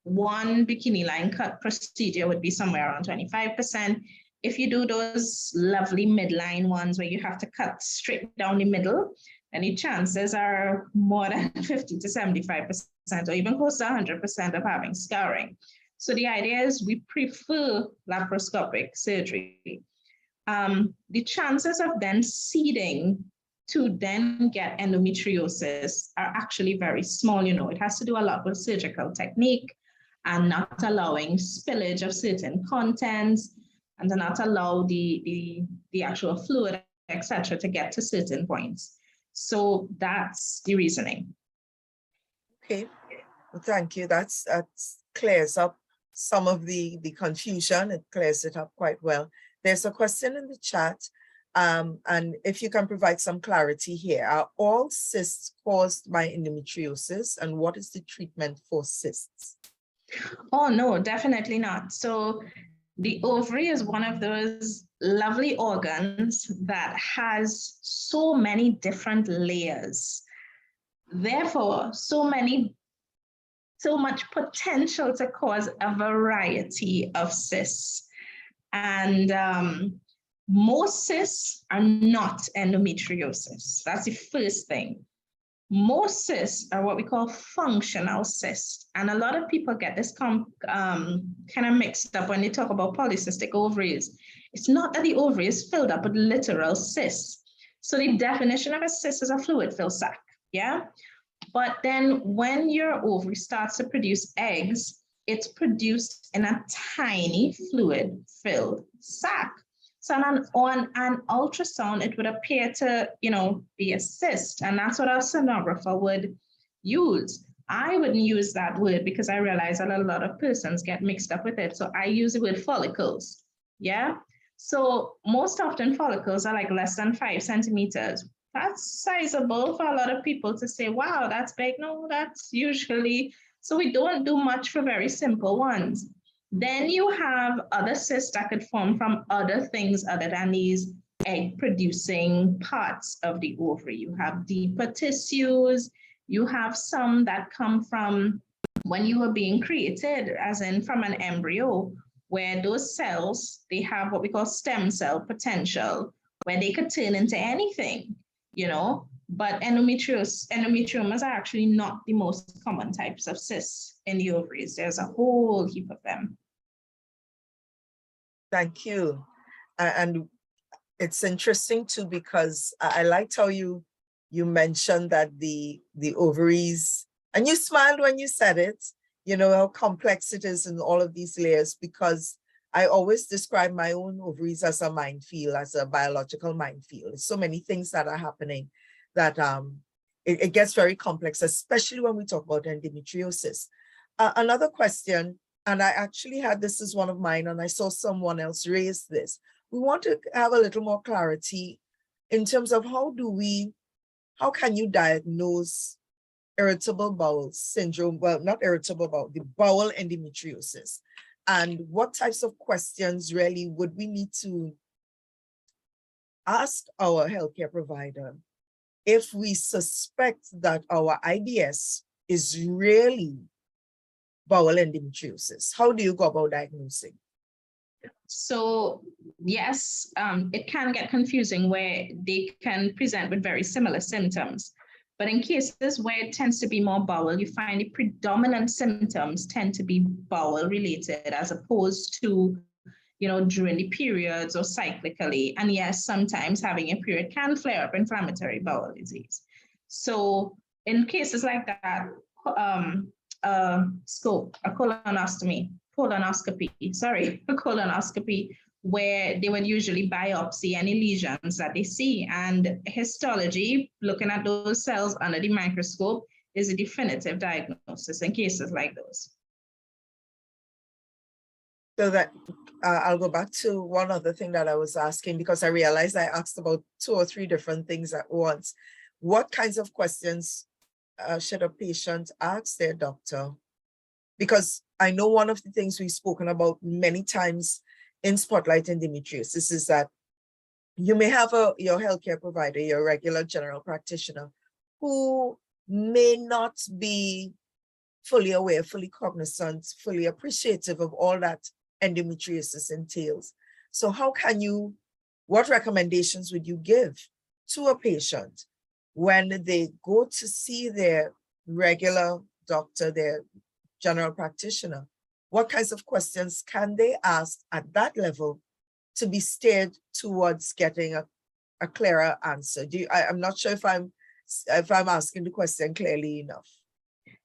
one bikini line cut procedure would be somewhere around 25%. If you do those lovely midline ones where you have to cut straight down the middle, then the chances are more than 50 to 75%, or even close to 100% of having scarring. So the idea is we prefer laparoscopic surgery. The chances of then seeding to then get endometriosis are actually very small. You know, it has to do a lot with surgical technique and not allowing spillage of certain contents, and to not allow the actual fluid, etc., to get to certain points. So that's the reasoning. Okay, well, thank you. That clears up some of the confusion. It clears it up quite well. There's a question in the chat, and if you can provide some clarity here. Are all cysts caused by endometriosis, and what is the treatment for cysts? Oh, no, definitely not. So the ovary is one of those lovely organs that has so many different layers. Therefore, so much potential to cause a variety of cysts. And most cysts are not endometriosis. That's the first thing. Most cysts are what we call functional cysts. And a lot of people get this kind of mixed up when they talk about polycystic ovaries. It's not that the ovary is filled up with literal cysts. So the definition of a cyst is a fluid-filled sac, yeah? But then when your ovary starts to produce eggs, it's produced in a tiny fluid-filled sac. So on an ultrasound, it would appear to, be a cyst, and that's what our sonographer would use. I wouldn't use that word because I realize that a lot of persons get mixed up with it. So I use the word follicles, yeah? So most often follicles are like less than 5 centimeters. That's sizable for a lot of people to say, wow, that's big. No, that's usually, so we don't do much for very simple ones. Then you have other cysts that could form from other things other than these egg-producing parts of the ovary. You have deeper tissues. You have some that come from when you were being created, as in from an embryo, where those cells, they have what we call stem cell potential, where they could turn into anything, But endometriomas are actually not the most common types of cysts in the ovaries. There's a whole heap of them. Thank you. And it's interesting too, because I liked how you mentioned that the ovaries, and you smiled when you said it, how complex it is in all of these layers, because I always describe my own ovaries as a minefield, as a biological minefield. There's so many things that are happening that it gets very complex, especially when we talk about endometriosis. Another question, and I actually had this as one of mine, and I saw someone else raise this. We want to have a little more clarity in terms of how can you diagnose irritable bowel syndrome? Well, not irritable bowel, the bowel endometriosis. And what types of questions really would we need to ask our healthcare provider if we suspect that our IBS is really bowel endometriosis? How do you go about diagnosing? So yes, it can get confusing where they can present with very similar symptoms. But in cases where it tends to be more bowel, you find the predominant symptoms tend to be bowel related as opposed to, during the periods or cyclically. And yes, sometimes having a period can flare up inflammatory bowel disease. So in cases like that, a colonoscopy, where they would usually biopsy any lesions that they see. And histology, looking at those cells under the microscope, is a definitive diagnosis in cases like those. So that I'll go back to one other thing that I was asking, because I realized I asked about 2 or 3 different things at once. What kinds of questions should a patient ask their doctor? Because I know one of the things we've spoken about many times in Spotlight Endometriosis is that you may have your healthcare provider, your regular general practitioner, who may not be fully aware, fully cognizant, fully appreciative of all that endometriosis entails. So how can you, what recommendations would you give to a patient when they go to see their regular doctor, their general practitioner? What kinds of questions can they ask at that level to be steered towards getting a clearer answer? I'm not sure if I'm asking the question clearly enough.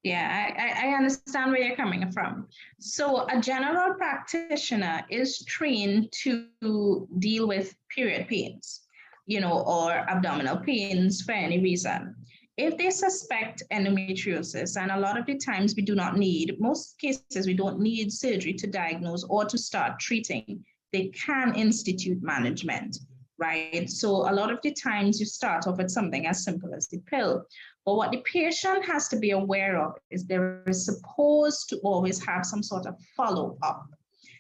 Yeah, I understand where you're coming from. So a general practitioner is trained to deal with period pains, or abdominal pains for any reason. If they suspect endometriosis, and a lot of the times we do not need, most cases we don't need surgery to diagnose or to start treating, they can institute management, right? So a lot of the times you start off with something as simple as the pill. But what the patient has to be aware of is there is supposed to always have some sort of follow-up.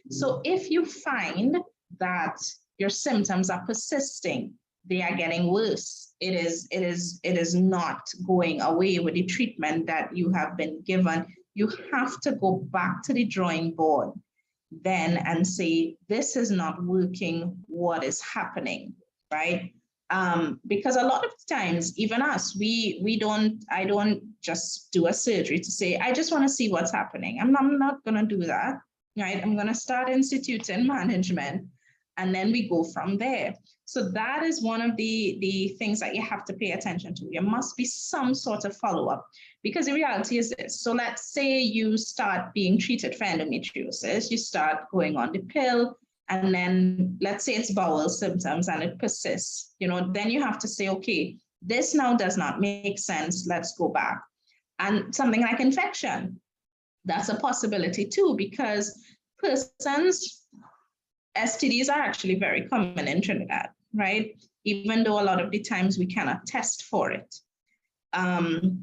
So if you find that your symptoms are persisting, they are getting worse, it is not going away with the treatment that you have been given, you have to go back to the drawing board then and say, this is not working, what is happening, right? Because a lot of times, even us, I don't just do a surgery to say, I just want to see what's happening. I'm not going to do that, right? I'm going to start instituting management, and then we go from there. So that is one of the things that you have to pay attention to. There must be some sort of follow-up, because the reality is this. So let's say you start being treated for endometriosis, you start going on the pill, and then let's say it's bowel symptoms and it persists, then you have to say, okay, this now does not make sense, let's go back. And something like infection, that's a possibility too, because persons, STDs are actually very common in Trinidad, right? Even though a lot of the times we cannot test for it.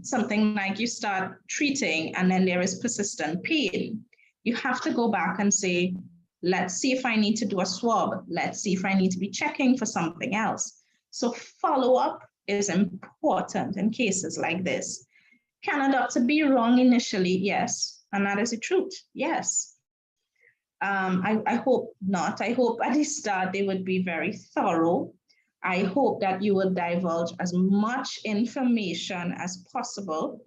Something like you start treating and then there is persistent pain, you have to go back and say, let's see if I need to do a swab. Let's see if I need to be checking for something else. So follow-up is important in cases like this. Can a doctor be wrong initially? Yes. And that is the truth. Yes. I hope not. I hope at the start they would be very thorough. I hope that you will divulge as much information as possible.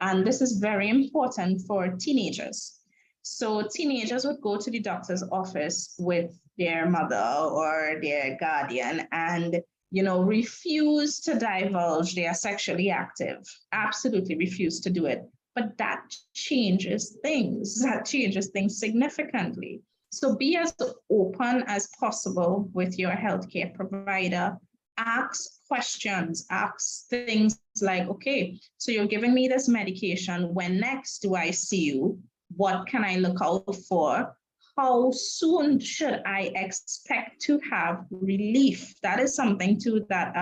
And this is very important for teenagers. So teenagers would go to the doctor's office with their mother or their guardian and, refuse to divulge they are sexually active, absolutely refuse to do it. But that changes things. That changes things significantly. So be as open as possible with your healthcare provider. Ask questions, ask things like, okay, so you're giving me this medication. When next do I see you? What can I look out for? How soon should I expect to have relief? That is something too that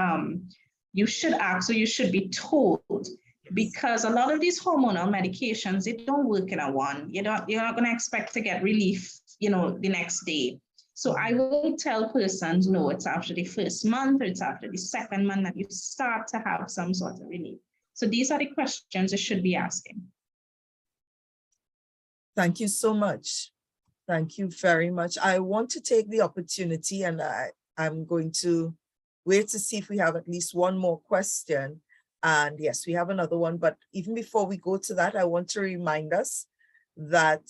you should ask, or you should be told, because a lot of these hormonal medications, they don't work in a one. You're not going to expect to get relief, the next day. So I will tell persons, no, it's after the first month or it's after the second month that you start to have some sort of relief. So these are the questions you should be asking. Thank you so much. Thank you very much. I want to take the opportunity, and I'm going to wait to see if we have at least one more question. And yes, we have another one, but even before we go to that, I want to remind us that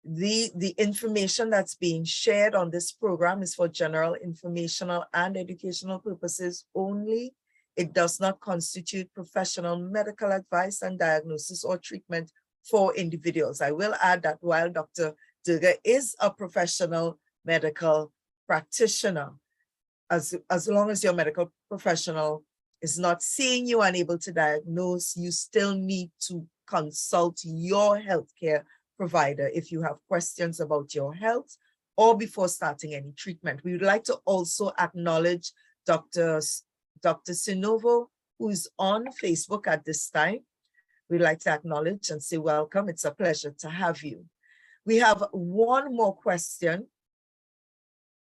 the information that's being shared on this program is for general informational and educational purposes only. It does not constitute professional medical advice and diagnosis or treatment for individuals. I will add that while Dr. Durga is a professional medical practitioner, as long as your medical professional is not seeing you and able to diagnose, you still need to consult your healthcare provider if you have questions about your health or before starting any treatment. We would like to also acknowledge Dr. Sinovo, who is on Facebook at this time. We'd like to acknowledge and say welcome. It's a pleasure to have you. We have one more question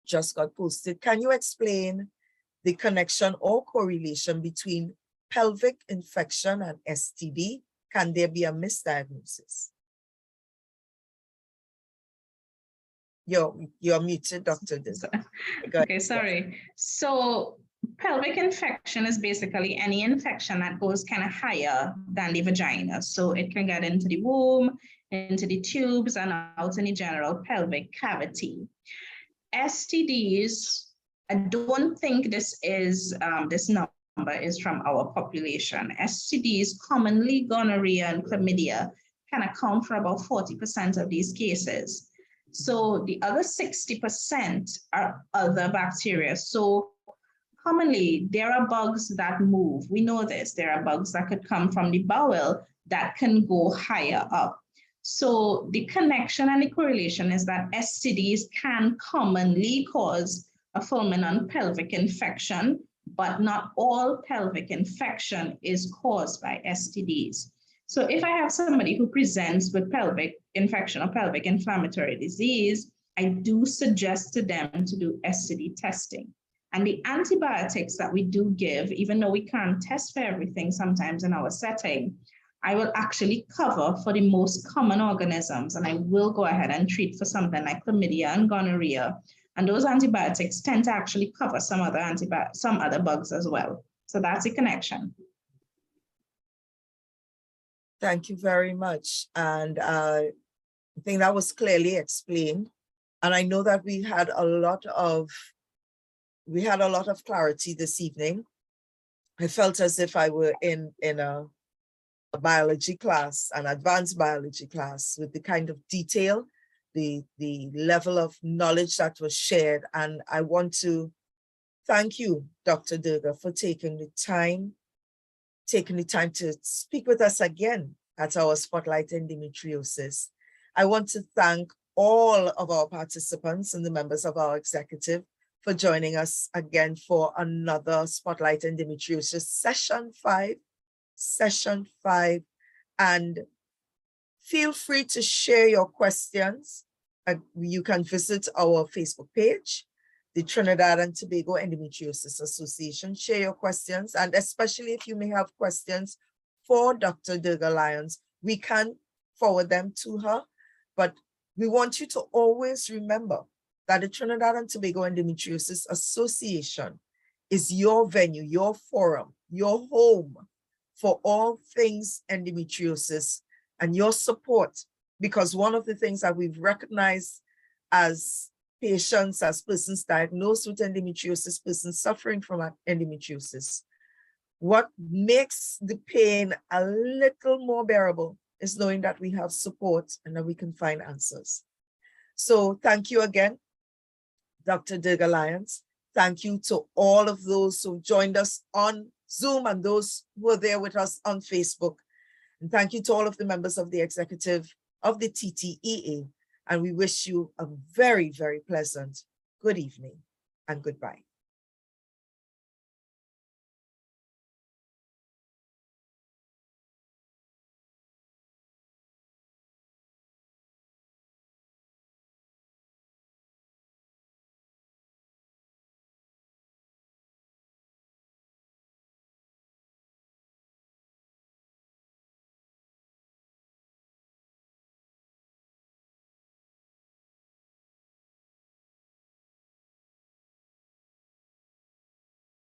just got posted. Can you explain the connection or correlation between pelvic infection and STD? can there be a misdiagnosis? You're muted, Dr. Durga. Okay, sorry. So pelvic infection is basically any infection that goes kind of higher than the vagina. So it can get into the womb, into the tubes, and out in the general pelvic cavity. STDs, I don't think this is this number is from our population. STDs, commonly gonorrhea and chlamydia, can account for about 40% of these cases. So the other 60% are other bacteria. So commonly, there are bugs that move. We know this. There are bugs that could come from the bowel that can go higher up. So the connection and the correlation is that STDs can commonly cause a fulminant pelvic infection, but not all pelvic infection is caused by STDs. So if I have somebody who presents with pelvic infection or pelvic inflammatory disease, I do suggest to them to do STD testing. And the antibiotics that we do give, even though we can't test for everything sometimes in our setting, I will actually cover for the most common organisms, and I will go ahead and treat for something like chlamydia and gonorrhea. And those antibiotics tend to actually cover some other bugs as well. So that's the connection. Thank you very much. And I think that was clearly explained. And I know that we had a lot of clarity this evening. I felt as if I were in a biology class, an advanced biology class, with the kind of detail, the level of knowledge that was shared. And I want to thank you, Dr. Durga, for taking the time to speak with us again at our Spotlight Endometriosis. I want to thank all of our participants and the members of our executive for joining us again for another Spotlight Endometriosis session 5. And feel free to share your questions. You can visit our Facebook page, the Trinidad and Tobago Endometriosis Association. Share your questions, and especially if you may have questions for Dr. Durga-Lyons, we can forward them to her. But we want you to always remember that the Trinidad and Tobago Endometriosis Association is your venue, your forum, your home for all things endometriosis and your support. Because one of the things that we've recognized as patients, as persons diagnosed with endometriosis, persons suffering from endometriosis, what makes the pain a little more bearable is knowing that we have support and that we can find answers. So thank you again, Dr. Durga-Lyons. Thank you to all of those who joined us on Zoom and those who are there with us on Facebook. And thank you to all of the members of the executive of the TTEA. And we wish you a very, very pleasant good evening and goodbye.